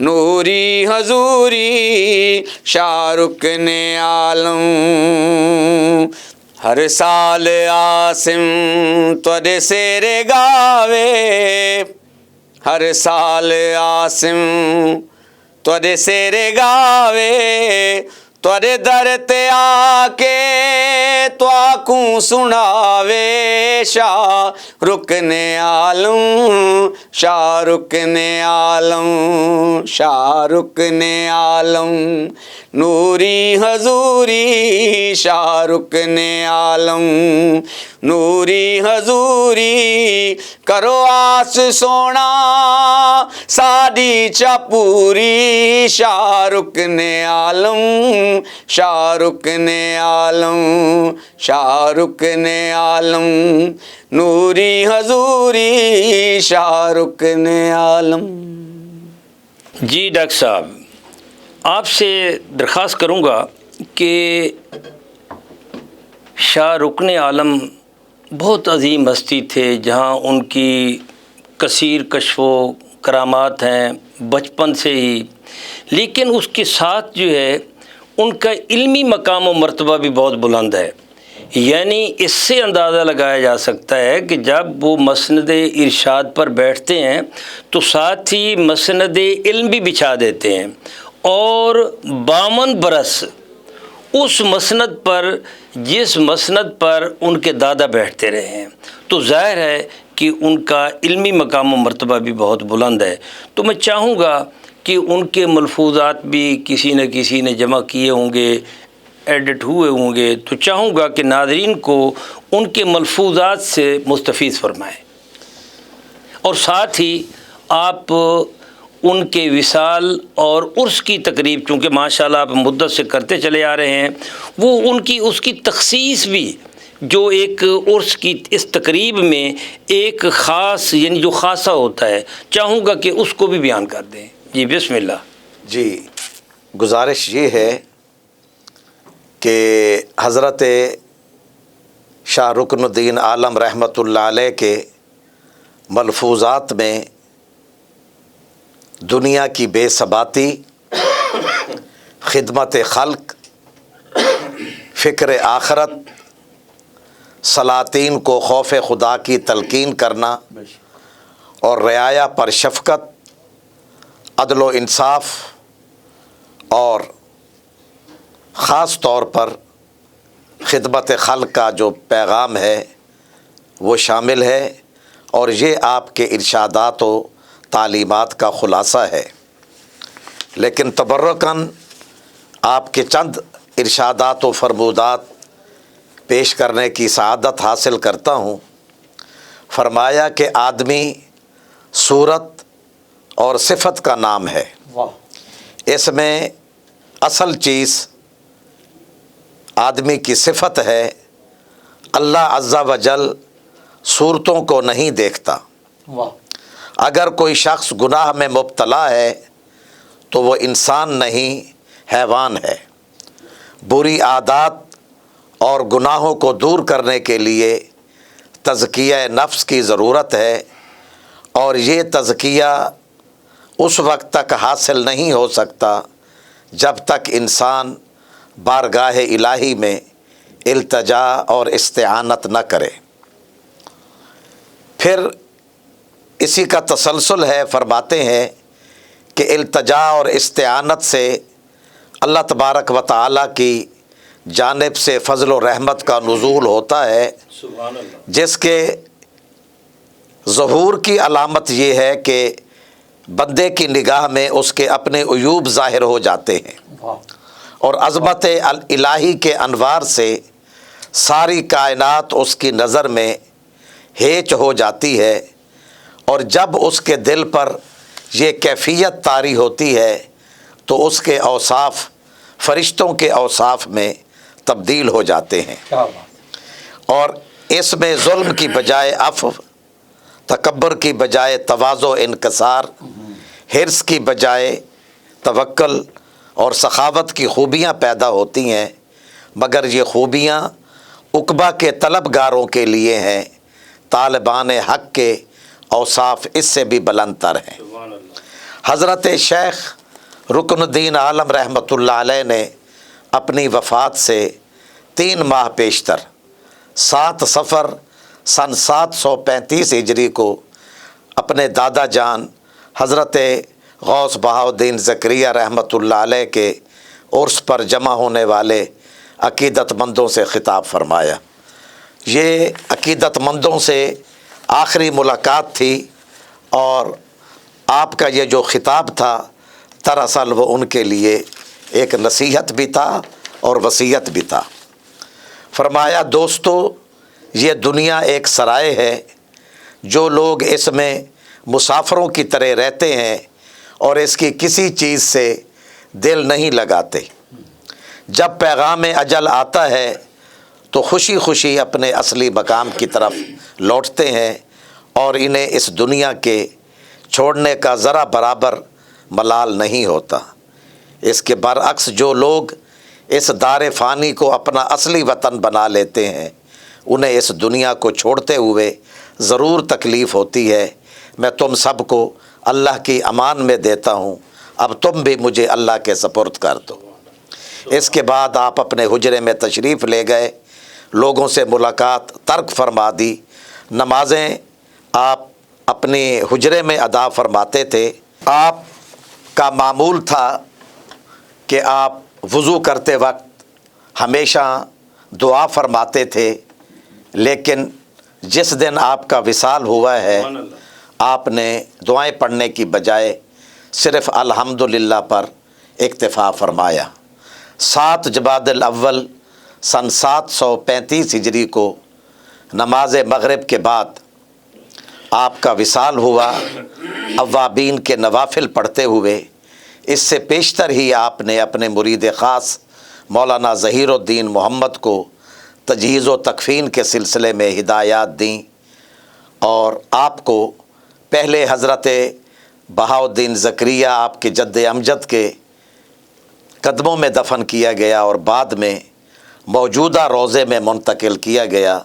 نوری حضوری شاہ رکن عالم ہر سال عاصم تورے سیرے گاوے ہر سال عاصم تورے سیرے گاوے تورے در تے آ کے تو آکوں سناوے شاہ رکن عالم شاہ رکن عالم شاہ رکن عالم نوری حضوری شاہ رکن عالم نوری حضوری کرو آس سونا ساڈی چاپوری شاہ رکن عالم شاہ رکن عالم شاہ رکن عالم نوری حضوری شاہ رکن عالم۔ جی ڈاکٹر صاحب، آپ سے درخواست کروں گا کہ شاہ رکن عالم بہت عظیم ہستی تھے، جہاں ان کی کثیر کشف و کرامات ہیں بچپن سے ہی، لیکن اس کے ساتھ جو ہے ان کا علمی مقام و مرتبہ بھی بہت بلند ہے۔ یعنی اس سے اندازہ لگایا جا سکتا ہے کہ جب وہ مسند ارشاد پر بیٹھتے ہیں تو ساتھ ہی مسند علم بھی بچھا دیتے ہیں، اور 52 برس اس مسند پر جس مسند پر ان کے دادا بیٹھتے رہے ہیں، تو ظاہر ہے کہ ان کا علمی مقام و مرتبہ بھی بہت بلند ہے۔ تو میں چاہوں گا کہ ان کے ملفوظات بھی کسی نہ کسی نے جمع کیے ہوں گے، ایڈٹ ہوئے ہوں گے، تو چاہوں گا کہ ناظرین کو ان کے ملفوظات سے مستفیض فرمائیں، اور ساتھ ہی آپ ان کے وصال اور عرس کی تقریب، چونکہ ماشاءاللہ آپ مدت سے کرتے چلے آ رہے ہیں، وہ اس کی تخصیص بھی جو ایک عرس کی اس تقریب میں ایک خاص، یعنی جو خاصہ ہوتا ہے، چاہوں گا کہ اس کو بھی بیان کر دیں۔ جی بسم اللہ۔ جی گزارش یہ ہے کہ حضرت شاہ رکن الدین عالم رحمۃ اللہ علیہ کے ملفوظات میں دنیا کی بے ثباتی، خدمت خلق، فکر آخرت، سلاطین کو خوف خدا کی تلقین کرنا اور رعایا پر شفقت، عدل و انصاف، اور خاص طور پر خدمت خلق کا جو پیغام ہے وہ شامل ہے، اور یہ آپ کے ارشادات و تعلیمات کا خلاصہ ہے۔ لیکن تبرکاً آپ کے چند ارشادات و فرمودات پیش کرنے کی سعادت حاصل کرتا ہوں۔ فرمایا کہ آدمی صورت اور صفت کا نام ہے، اس میں اصل چیز آدمی کی صفت ہے۔ اللہ عز و جل صورتوں کو نہیں دیکھتا۔ اگر کوئی شخص گناہ میں مبتلا ہے تو وہ انسان نہیں، حیوان ہے۔ بری عادات اور گناہوں کو دور کرنے کے لیے تزکیہ نفس کی ضرورت ہے، اور یہ تزکیہ اس وقت تک حاصل نہیں ہو سکتا جب تک انسان بارگاہ الہی میں التجا اور استعانت نہ کرے۔ پھر اسی کا تسلسل ہے، فرماتے ہیں کہ التجا اور استعانت سے اللہ تبارک و تعالیٰ کی جانب سے فضل و رحمت کا نزول ہوتا ہے، جس کے ظہور کی علامت یہ ہے کہ بندے کی نگاہ میں اس کے اپنے عیوب ظاہر ہو جاتے ہیں، اور عظمت الہی کے انوار سے ساری کائنات اس کی نظر میں ہیچ ہو جاتی ہے، اور جب اس کے دل پر یہ کیفیت طاری ہوتی ہے تو اس کے اوصاف فرشتوں کے اوصاف میں تبدیل ہو جاتے ہیں، اور اس میں ظلم کی بجائے عفو، تکبر کی بجائے تواضع انکسار، حرص کی بجائے توکل اور سخاوت کی خوبیاں پیدا ہوتی ہیں، مگر یہ خوبیاں عقبہ کے طلبگاروں کے لیے ہیں، طالبان حق کے اوصاف اس سے بھی بلند تر ہیں۔ حضرت شیخ رکن الدین عالم رحمۃ اللہ علیہ نے اپنی وفات سے 3 ماہ پیشتر 7 صفر سن 735 ہجری کو اپنے دادا جان حضرت غوث بہاؤالدین زکریہ رحمۃ اللہ علیہ کے عرس پر جمع ہونے والے عقیدت مندوں سے خطاب فرمایا۔ یہ عقیدت مندوں سے آخری ملاقات تھی اور آپ کا یہ جو خطاب تھا دراصل وہ ان کے لیے ایک نصیحت بھی تھا اور وصیت بھی تھا۔ فرمایا، دوستو، یہ دنیا ایک سرائے ہے، جو لوگ اس میں مسافروں کی طرح رہتے ہیں اور اس کی کسی چیز سے دل نہیں لگاتے، جب پیغام اجل آتا ہے تو خوشی خوشی اپنے اصلی مقام کی طرف لوٹتے ہیں اور انہیں اس دنیا کے چھوڑنے کا ذرا برابر ملال نہیں ہوتا۔ اس کے برعکس جو لوگ اس دار فانی کو اپنا اصلی وطن بنا لیتے ہیں، انہیں اس دنیا کو چھوڑتے ہوئے ضرور تکلیف ہوتی ہے۔ میں تم سب کو اللہ کی امان میں دیتا ہوں، اب تم بھی مجھے اللہ کے سپرد کر دو۔ اس کے بعد آپ اپنے حجرے میں تشریف لے گئے، لوگوں سے ملاقات ترک فرما دی۔ نمازیں آپ اپنے حجرے میں ادا فرماتے تھے۔ آپ کا معمول تھا کہ آپ وضو کرتے وقت ہمیشہ دعا فرماتے تھے، لیکن جس دن آپ کا وصال ہوا ہے آپ نے دعائیں پڑھنے کی بجائے صرف الحمدللہ پر اکتفا فرمایا۔ 7 جمادی الاول سن 735 ہجری کو نماز مغرب کے بعد آپ کا وصال ہوا۔ اوابین کے نوافل پڑھتے ہوئے اس سے پیشتر ہی آپ نے اپنے مرید خاص مولانا ظہیر الدین محمد کو تجہیز و تکفین کے سلسلے میں ہدایات دیں، اور آپ کو پہلے حضرت بہاؤالدین زکریہ آپ کے جد امجد کے قدموں میں دفن کیا گیا اور بعد میں موجودہ روضے میں منتقل کیا گیا،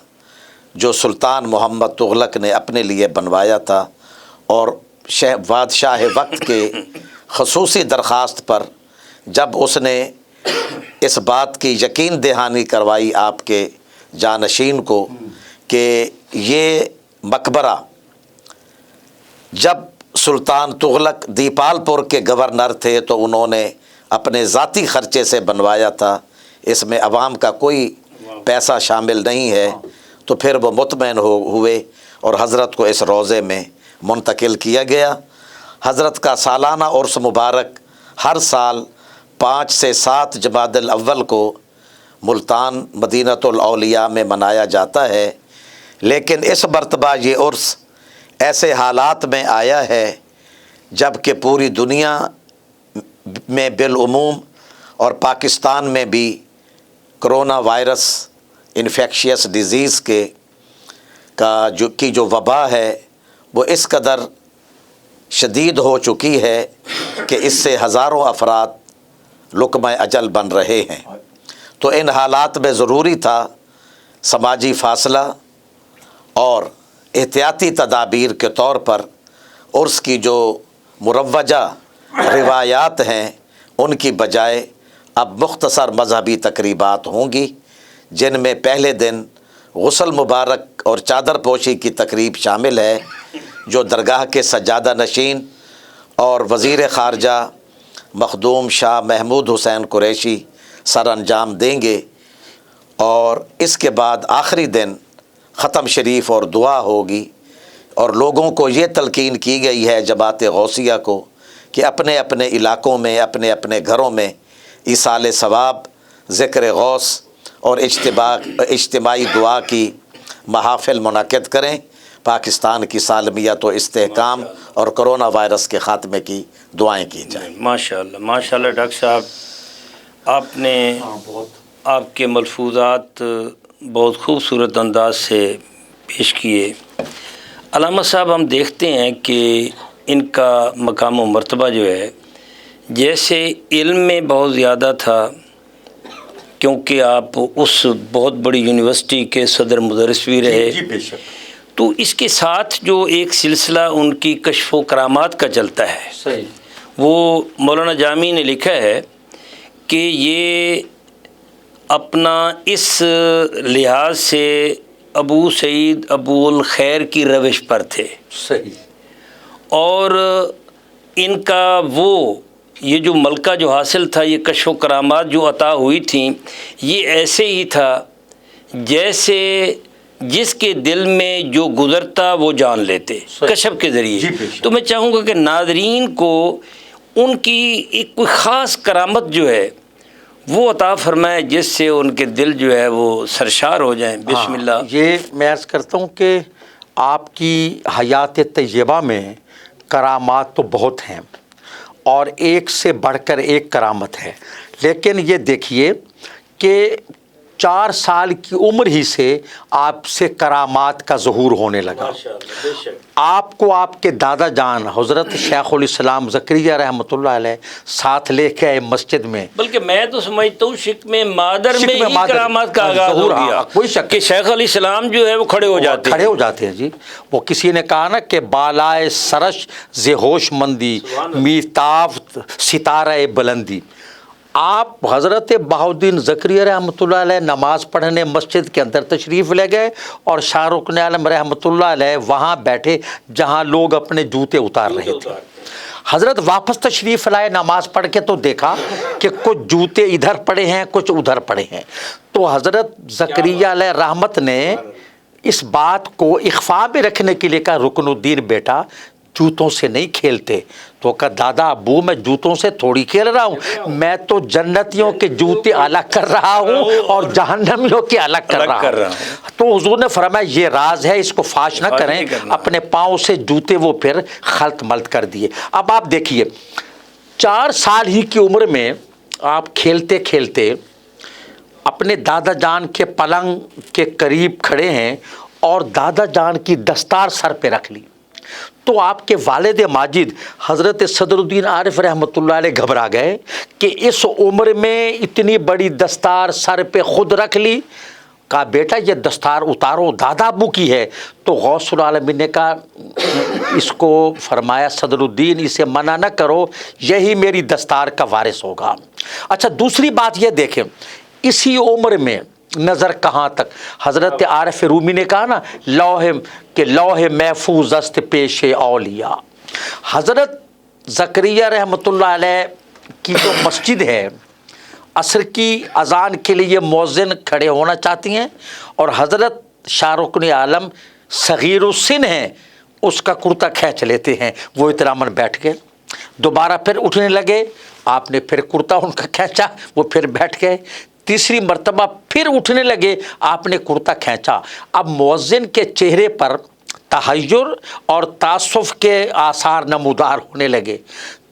جو سلطان محمد تغلق نے اپنے لیے بنوایا تھا، اور بادشاہ وقت کے خصوصی درخواست پر جب اس نے اس بات کی یقین دہانی کروائی آپ کے جانشین کو کہ یہ مقبرہ جب سلطان تغلق دیپال پور کے گورنر تھے تو انہوں نے اپنے ذاتی خرچے سے بنوایا تھا، اس میں عوام کا کوئی پیسہ شامل نہیں ہے، تو پھر وہ مطمئن ہوئے اور حضرت کو اس روضے میں منتقل کیا گیا۔ حضرت کا سالانہ عرس مبارک ہر سال 5 سے 7 جمادی الاول کو ملتان مدینۃ الاولیاء میں منایا جاتا ہے، لیکن اس مرتبہ یہ عرس ایسے حالات میں آیا ہے جب کہ پوری دنیا میں بالعموم اور پاکستان میں بھی کرونا وائرس انفیکشیس ڈیزیز کی جو وبا ہے وہ اس قدر شدید ہو چکی ہے کہ اس سے ہزاروں افراد لقمہ اجل بن رہے ہیں۔ تو ان حالات میں ضروری تھا سماجی فاصلہ اور احتیاطی تدابیر کے طور پر عرس کی جو مروجہ روایات ہیں ان کی بجائے اب مختصر مذہبی تقریبات ہوں گی، جن میں پہلے دن غسل مبارک اور چادر پوشی کی تقریب شامل ہے، جو درگاہ کے سجادہ نشین اور وزیر خارجہ مخدوم شاہ محمود حسین قریشی سر انجام دیں گے، اور اس کے بعد آخری دن ختم شریف اور دعا ہوگی، اور لوگوں کو یہ تلقین کی گئی ہے جماعت غوثیہ کو کہ اپنے اپنے علاقوں میں اپنے اپنے گھروں میں ایصال ثواب، ذکر غوث اور اجتماعی دعا کی محافل منعقد کریں، پاکستان کی سالمیت و استحکام اور کرونا وائرس کے خاتمے کی دعائیں کی جائیں۔ ماشاءاللہ ماشاءاللہ ڈاکٹر صاحب، آپ نے آپ کے ملفوظات بہت خوبصورت انداز سے پیش کیے۔ علامہ صاحب، ہم دیکھتے ہیں کہ ان کا مقام و مرتبہ جو ہے جیسے علم میں بہت زیادہ تھا، کیونکہ آپ اس بہت بڑی یونیورسٹی کے صدر مدرس بھی رہے، جی بے شک، تو اس کے ساتھ جو ایک سلسلہ ان کی کشف و کرامات کا چلتا ہے، صحیح، وہ مولانا جامی نے لکھا ہے کہ یہ اپنا اس لحاظ سے ابو سعید ابو الخیر کی روش پر تھے. صحیح. اور ان کا وہ یہ جو ملکہ جو حاصل تھا، یہ کشف و کرامات جو عطا ہوئی تھیں، یہ ایسے ہی تھا جیسے جس کے دل میں جو گزرتا وہ جان لیتے کشف کے ذریعے. تو میں چاہوں گا کہ ناظرین کو ان کی ایک کوئی خاص کرامت جو ہے وہ عطا فرمائے جس سے ان کے دل جو ہے وہ سرشار ہو جائیں. بسم اللہ. یہ میں عرض کرتا ہوں کہ آپ کی حیات طیبہ میں کرامات تو بہت ہیں اور ایک سے بڑھ کر ایک کرامت ہے، لیکن یہ دیکھیے کہ 4 سال کی عمر ہی سے آپ سے کرامات کا ظہور ہونے لگا. آپ کو آپ کے دادا جان حضرت شیخ الاسلام زکریا رحمۃ اللہ علیہ ساتھ لے کے آئے مسجد میں. بلکہ میں تو سمجھتا ہوں شک میں مادر میں ہی کرامات کا آغاز ہو گیا. کوئی شک کہ شیخ علیہ السلام جو ہے وہ کھڑے ہو جاتے ہیں. جی وہ کسی نے کہا نا کہ بالائے سرش ز ہوش مندی میتاف ستارہ بلندی. آپ حضرت بہاؤالدین زکریا رحمۃ اللہ علیہ نماز پڑھنے مسجد کے اندر تشریف لے گئے اور شاہ رکن عالم رحمۃ اللہ علیہ وہاں بیٹھے جہاں لوگ اپنے جوتے اتار رہے تھے. حضرت واپس تشریف لائے نماز پڑھ کے تو دیکھا کہ کچھ جوتے ادھر پڑے ہیں کچھ ادھر پڑے ہیں. تو حضرت زکریا علیہ رحمت نے اس بات کو اخفاء میں رکھنے کے لیے کہا رکن الدین بیٹا جوتوں سے نہیں کھیلتے. تو کہا دادا ابو میں جوتوں سے تھوڑی کھیل رہا ہوں، میں تو جنتیوں کے جوتے الگ کر رہا ہوں اور جہنمیوں کے الگ کر رہا ہوں. تو حضور نے فرمایا یہ راز ہے، اس کو فاش نہ کریں. اپنے پاؤں سے جوتے وہ پھر خلط ملط کر دیے. اب آپ دیکھیے 4 سال ہی کی عمر میں آپ کھیلتے کھیلتے اپنے دادا جان کے پلنگ کے قریب کھڑے ہیں اور دادا جان کی دستار سر پہ رکھ لی. تو آپ کے والد ماجد حضرت صدر الدین عارف رحمۃ اللہ علیہ گھبرا گئے کہ اس عمر میں اتنی بڑی دستار سر پہ خود رکھ لی. کہا بیٹا یہ دستار اتارو، دادا ابو کی ہے. تو غوث العالمین نے کہا اس کو فرمایا صدر الدین اسے منع نہ کرو، یہی میری دستار کا وارث ہوگا. اچھا دوسری بات یہ دیکھیں اسی عمر میں نظر کہاں تک، حضرت عارف رومی نے کہا نا لوح محفوظ است پیش اولیاء. حضرت زکریا رحمۃ اللہ علیہ کی جو مسجد ہے عصر کی اذان کے لیے مؤذن کھڑے ہونا چاہتی ہیں اور حضرت شاہ رکن عالم صغیر السن ہیں، اس کا کرتا کھینچ لیتے ہیں. وہ احتراماً بیٹھ گئے، دوبارہ پھر اٹھنے لگے، آپ نے پھر کرتا ان کا کھینچا، وہ پھر بیٹھ گئے. تیسری مرتبہ پھر اٹھنے لگے، آپ نے کرتا کھینچا. اب مؤذن کے چہرے پر تحیر اور تعصف کے آثار نمودار ہونے لگے.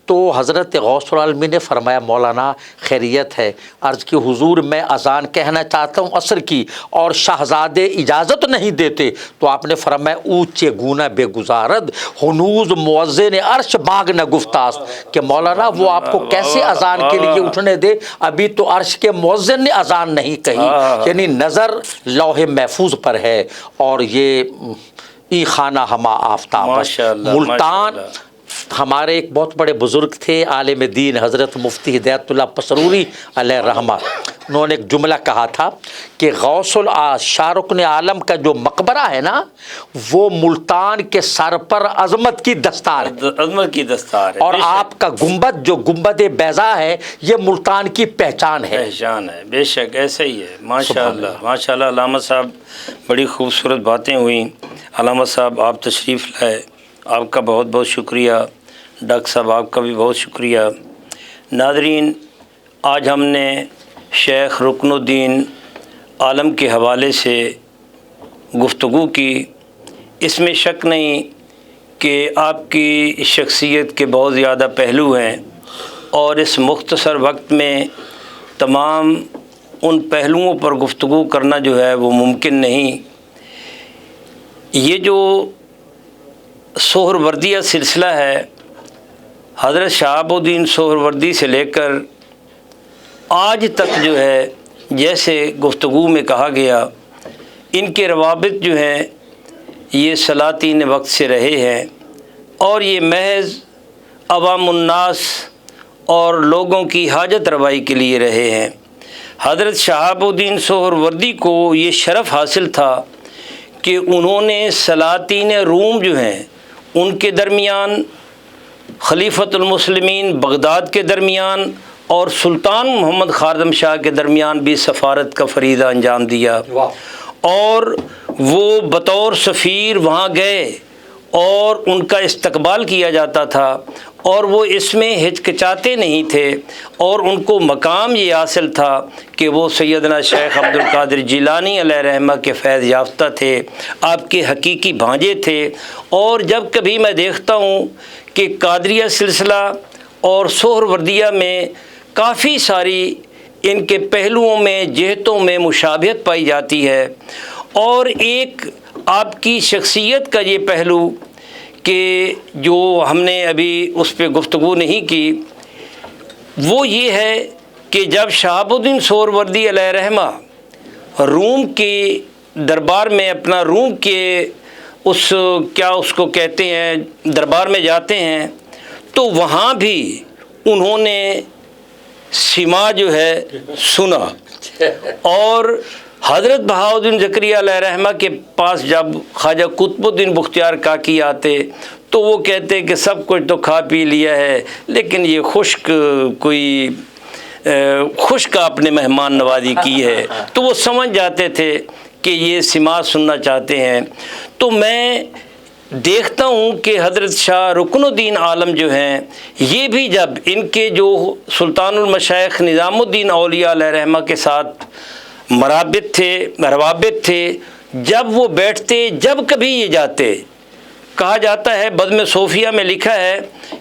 تو حضرت غوث العالمین نے فرمایا مولانا خیریت ہے؟ عرض کی حضور میں اذان کہنا چاہتا ہوں عصر کی اور شہزادے اجازت نہیں دیتے. تو آپ نے فرمایا اونچے گونا بے گزارد ہنوز مؤذن عرش باغ نہ گفتاست، کہ مولانا وہ آپ کو کیسے اذان کے لیے اٹھنے دے، ابھی تو عرش کے مؤذن نے اذان نہیں کہی. یعنی نظر لوح محفوظ پر ہے. اور یہ ای خانہ ہما آفتاب ملتان. ہمارے ایک بہت بڑے بزرگ تھے عالم دین حضرت مفتی ہدایت اللہ پسروری علیہ رحمہ، انہوں نے ایک جملہ کہا تھا کہ غوث شاہ رکن عالم کا جو مقبرہ ہے نا وہ ملتان کے سر پر عظمت کی دستار ہے، اور آپ کا گنبد جو گنبد بیضا ہے یہ ملتان کی پہچان ہے. بے شک ایسا ہی ہے. ماشاءاللہ ماشاءاللہ. علامہ صاحب بڑی خوبصورت باتیں ہوئیں. علامہ صاحب آپ تشریف لائے، آپ کا بہت بہت شکریہ. ڈاکٹر صاحب آپ کا بھی بہت شکریہ. ناظرین آج ہم نے شیخ رکن الدین عالم کے حوالے سے گفتگو کی. اس میں شک نہیں کہ آپ کی شخصیت کے بہت زیادہ پہلو ہیں اور اس مختصر وقت میں تمام ان پہلوؤں پر گفتگو کرنا جو ہے وہ ممکن نہیں. یہ جو سہروردیہ سلسلہ ہے حضرت شہاب الدین سہروردی سے لے کر آج تک جو ہے جیسے گفتگو میں کہا گیا ان کے روابط جو ہیں یہ سلاطین وقت سے رہے ہیں اور یہ محض عوام الناس اور لوگوں کی حاجت روائی کے لیے رہے ہیں۔ حضرت شہاب الدین سہروردی کو یہ شرف حاصل تھا کہ انہوں نے سلاطین روم جو ہیں ان کے درمیان، خلیفۃ المسلمین بغداد کے درمیان اور سلطان محمد خارزم شاہ کے درمیان بھی سفارت کا فریضہ انجام دیا، اور وہ بطور سفیر وہاں گئے اور ان کا استقبال کیا جاتا تھا، اور وہ اس میں ہچکچاتے نہیں تھے، اور ان کو مقام یہ حاصل تھا کہ وہ سیدنا شیخ عبد القادر جیلانی علیہ رحمہ کے فیض یافتہ تھے، آپ کے حقیقی بھانجے تھے۔ اور جب کبھی میں دیکھتا ہوں کہ قادریہ سلسلہ اور سہروردیہ میں کافی ساری ان کے پہلوؤں میں، جہتوں میں مشابہت پائی جاتی ہے، اور ایک آپ کی شخصیت کا یہ پہلو کہ جو ہم نے ابھی اس پہ گفتگو نہیں کی، وہ یہ ہے کہ جب شہاب الدین سہروردی علیہ رحمہ روم کے دربار میں اپنا روم کے اس کو کہتے ہیں دربار میں جاتے ہیں، تو وہاں بھی انہوں نے سما جو ہے سنا، اور حضرت بہاؤالدین زکریا علیہ رحمہ کے پاس جب خواجہ قطب الدین بختیار کاکی آتے تو وہ کہتے کہ سب کچھ تو کھا پی لیا ہے، لیکن یہ خشک آپ نے مہمان نوازی کی ہے، تو وہ سمجھ جاتے تھے کہ یہ سماع سننا چاہتے ہیں۔ تو میں دیکھتا ہوں کہ حضرت شاہ رکن الدین عالم جو ہیں، یہ بھی جب ان کے جو سلطان المشائخ نظام الدین اولیاء علیہ رحمہ کے ساتھ روابط تھے، جب وہ بیٹھتے، جب کبھی یہ جاتے، کہا جاتا ہے بزم صوفیہ میں لکھا ہے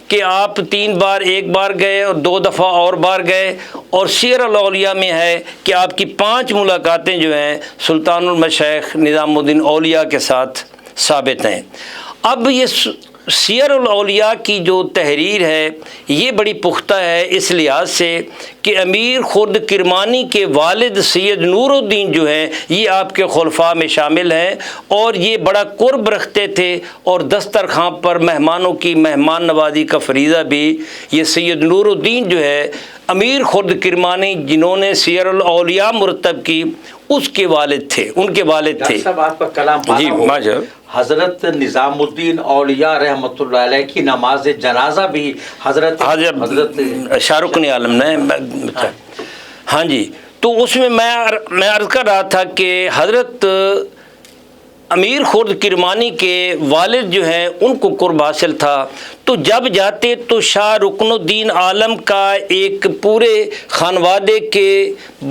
کہ آپ 3 بار، 1 بار گئے اور 2 دفعہ اور بار گئے، اور سیر الاولیاء میں ہے کہ آپ کی 5 ملاقاتیں جو ہیں سلطان المشائخ نظام الدین اولیاء کے ساتھ ثابت ہیں۔ اب یہ سیر الاولیاء کی جو تحریر ہے یہ بڑی پختہ ہے اس لحاظ سے کہ امیر خرد کرمانی کے والد سید نور الدین جو ہیں یہ آپ کے خلفاء میں شامل ہیں، اور یہ بڑا قرب رکھتے تھے، اور دسترخوان پر مہمانوں کی مہمان نوازی کا فریضہ بھی یہ سید نور الدین جو ہے امیر خرد کرمانی جنہوں نے سیر الاولیاء مرتب کی اس کے والد تھے، ان کے والد تھے۔ صاحب آپ کا کلام جی ماجر حضرت نظام الدین اولیاء رحمۃ اللہ علیہ کی نماز جنازہ بھی حضرت شاہ رکن عالم نے، ہاں جی، تو اس میں میں عرض کر رہا تھا کہ حضرت امیر خرد کرمانی کے والد جو ہیں ان کو قرب حاصل تھا، تو جب جاتے تو شاہ رکن الدین عالم کا ایک پورے خانوادے کے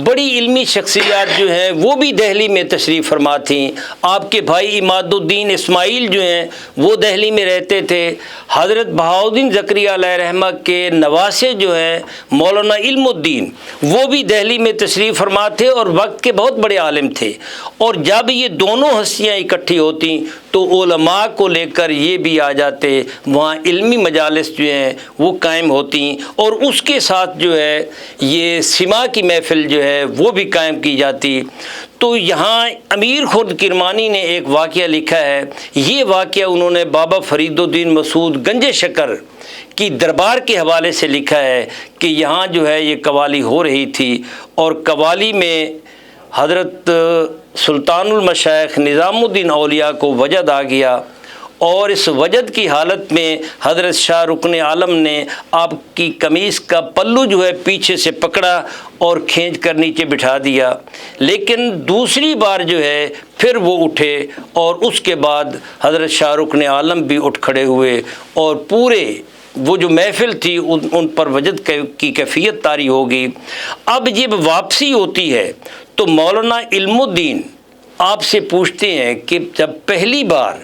بڑی علمی شخصیات جو ہیں وہ بھی دہلی میں تشریف فرما تھیں۔ آپ کے بھائی عماد الدین اسماعیل جو ہیں وہ دہلی میں رہتے تھے۔ حضرت بہاؤالدین زکریا علیہ رحمہ کے نواسے جو ہیں مولانا علم الدین وہ بھی دہلی میں تشریف فرما تھے اور وقت کے بہت بڑے عالم تھے، اور جب یہ دونوں ہستیاں اکٹھی ہوتی تو علماء کو لے کر یہ بھی آ جاتے، وہاں علمی مجالس جو ہیں وہ قائم ہوتی، اور اس کے ساتھ جو ہے یہ سماع کی محفل جو ہے وہ بھی قائم کی جاتی۔ تو یہاں امیر خرد کرمانی نے ایک واقعہ لکھا ہے، یہ واقعہ انہوں نے بابا فرید الدین مسعود گنج شکر کی دربار کے حوالے سے لکھا ہے کہ یہاں جو ہے یہ قوالی ہو رہی تھی، اور قوالی میں حضرت سلطان المشائخ نظام الدین اولیاء کو وجد آ گیا، اور اس وجد کی حالت میں حضرت شاہ رکن عالم نے آپ کی قمیص کا پلو جو ہے پیچھے سے پکڑا اور کھینچ کر نیچے بٹھا دیا، لیکن دوسری بار جو ہے پھر وہ اٹھے، اور اس کے بعد حضرت شاہ رکن عالم بھی اٹھ کھڑے ہوئے، اور پورے وہ جو محفل تھی ان پر وجد کی کیفیت طاری ہوگی۔ اب جب واپسی ہوتی ہے تو مولانا علم الدین آپ سے پوچھتے ہیں کہ جب پہلی بار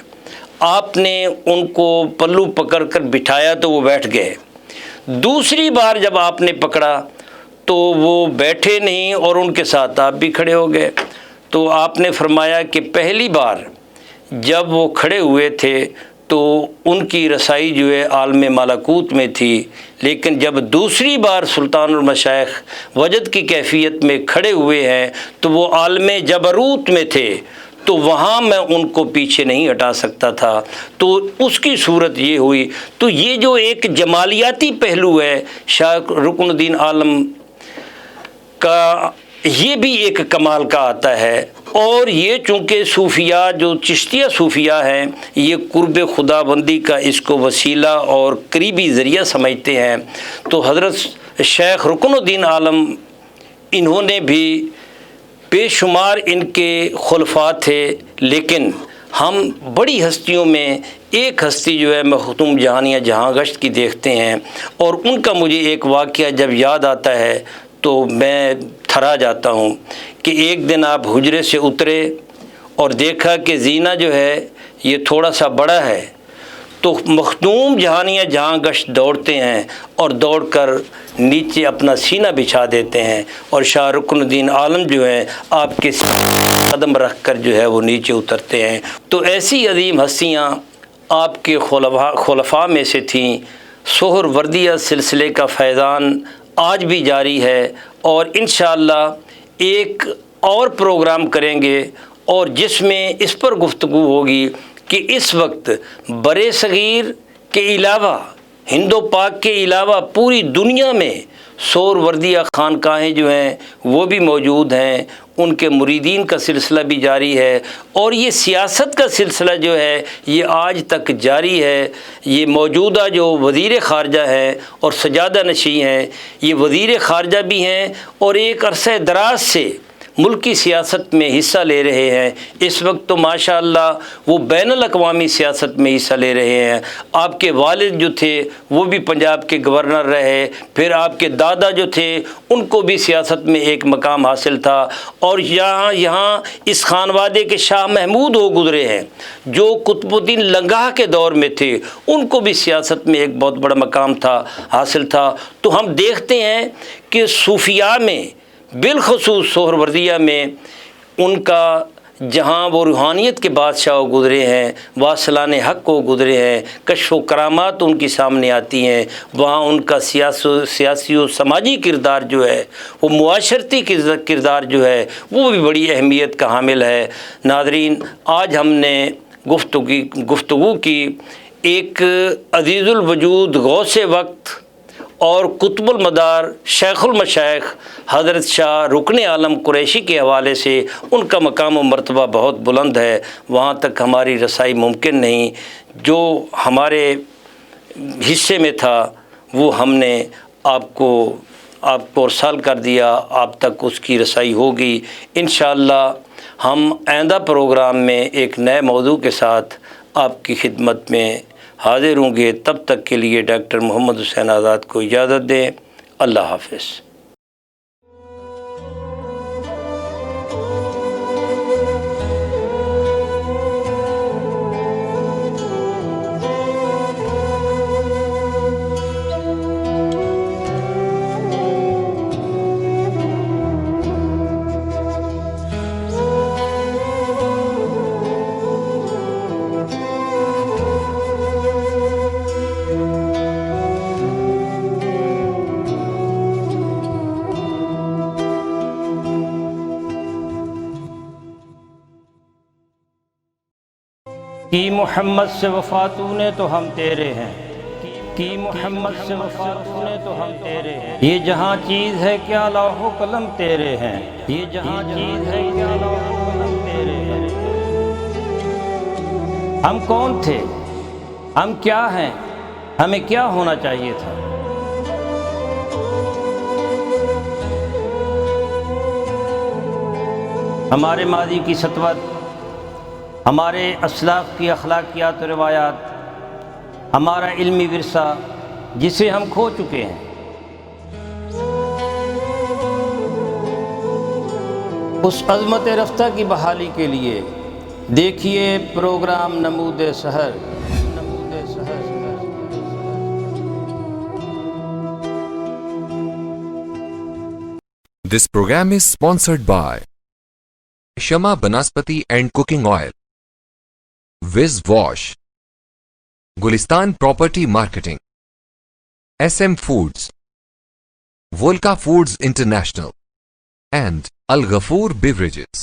آپ نے ان کو پلو پکڑ کر بٹھایا تو وہ بیٹھ گئے، دوسری بار جب آپ نے پکڑا تو وہ بیٹھے نہیں اور ان کے ساتھ آپ بھی کھڑے ہو گئے، تو آپ نے فرمایا کہ پہلی بار جب وہ کھڑے ہوئے تھے تو ان کی رسائی جو ہے عالم ملکوت میں تھی، لیکن جب دوسری بار سلطان المشائخ وجد کی کیفیت میں کھڑے ہوئے ہیں تو وہ عالم جبروت میں تھے، تو وہاں میں ان کو پیچھے نہیں ہٹا سکتا تھا، تو اس کی صورت یہ ہوئی۔ تو یہ جو ایک جمالیاتی پہلو ہے شاہ رکن الدین عالم کا، یہ بھی ایک کمال کا آتا ہے۔ اور یہ چونکہ صوفیاء جو چشتیہ صوفیاء ہیں، یہ قرب خدا بندی کا اس کو وسیلہ اور قریبی ذریعہ سمجھتے ہیں، تو حضرت شیخ رکن الدین عالم انہوں نے بھی بے شمار ان کے خلفاء تھے، لیکن ہم بڑی ہستیوں میں ایک ہستی جو ہے مختوم جہانیہ جہاں گشت کی دیکھتے ہیں، اور ان کا مجھے ایک واقعہ جب یاد آتا ہے تو میں تھرا جاتا ہوں کہ ایک دن آپ حجرے سے اترے اور دیکھا کہ زینہ جو ہے یہ تھوڑا سا بڑا ہے، تو مختوم جہانیہ جہاں گشت دوڑتے ہیں اور دوڑ کر نیچے اپنا سینہ بچھا دیتے ہیں، اور شاہ رکن الدین عالم جو ہیں آپ کے قدم رکھ کر جو ہے وہ نیچے اترتے ہیں۔ تو ایسی عظیم ہستیاں آپ کے خلفاء میں سے تھیں۔ سہر وردیہ سلسلے کا فیضان آج بھی جاری ہے، اور انشاءاللہ ایک اور پروگرام کریں گے، اور جس میں اس پر گفتگو ہوگی کہ اس وقت برِ صغیر کے علاوہ، ہند و پاک کے علاوہ پوری دنیا میں سہر وردیہ خانقاہیں جو ہیں وہ بھی موجود ہیں، ان کے مریدین کا سلسلہ بھی جاری ہے، اور یہ سیاست کا سلسلہ جو ہے یہ آج تک جاری ہے۔ یہ موجودہ جو وزیر خارجہ ہیں اور سجادہ نشین ہیں، یہ وزیر خارجہ بھی ہیں اور ایک عرصہ دراز سے ملکی سیاست میں حصہ لے رہے ہیں۔ اس وقت تو ماشاءاللہ وہ بین الاقوامی سیاست میں حصہ لے رہے ہیں۔ آپ کے والد جو تھے وہ بھی پنجاب کے گورنر رہے، پھر آپ کے دادا جو تھے ان کو بھی سیاست میں ایک مقام حاصل تھا، اور یہاں اس خانوادے کے شاہ محمود ہو گزرے ہیں جو قطب الدین لنگاہ کے دور میں تھے، ان کو بھی سیاست میں ایک بہت بڑا مقام تھا حاصل تھا۔ تو ہم دیکھتے ہیں کہ صوفیاء میں بالخصوص سہر وردیہ میں ان کا جہاں وہ روحانیت کے بادشاہ گزرے ہیں، واصلان حق کو گزرے ہیں، کشف و کرامات ان کی سامنے آتی ہیں، وہاں ان کا سیاسی و سماجی کردار جو ہے، وہ معاشرتی کردار جو ہے وہ بھی بڑی اہمیت کا حامل ہے۔ ناظرین، آج ہم نے گفتگو کی ایک عزیز الوجود غوث وقت اور قطب المدار شیخ المشائخ حضرت شاہ رکن عالم قریشی کے حوالے سے۔ ان کا مقام و مرتبہ بہت بلند ہے، وہاں تک ہماری رسائی ممکن نہیں، جو ہمارے حصے میں تھا وہ ہم نے آپ کو ارسال کر دیا، آپ تک اس کی رسائی ہوگی۔ انشاءاللہ ہم آئندہ پروگرام میں ایک نئے موضوع کے ساتھ آپ کی خدمت میں حاضر ہوں گے۔ تب تک کے لیے ڈاکٹر محمد حسین آزاد کو اجازت دیں۔ اللہ حافظ۔ کی محمد سے وفا تو نے تو ہم تیرے ہیں، کی محمد سے وفا تو نے تو ہم تیرے ہیں، یہ جہاں چیز ہے کیا لوح و قلم تیرے ہیں، یہ جہاں چیز ہے کیا لوح و قلم تیرے ہیں۔ ہم کون تھے، ہم کیا ہیں، ہمیں کیا ہونا چاہیے تھا؟ ہمارے ماضی کی سطوت، ہمارے اسلاف کی اخلاقیات و روایات، ہمارا علمی ورثہ جسے ہم کھو چکے ہیں، اس عظمت رفتہ کی بحالی کے لیے دیکھیے پروگرام نمود سحر۔ This program is sponsored by Shama Banaspati and Cooking Oil, Viz Wash, Gulistan Property Marketing, SM Foods, Volca Foods International, and Al Ghafoor Beverages.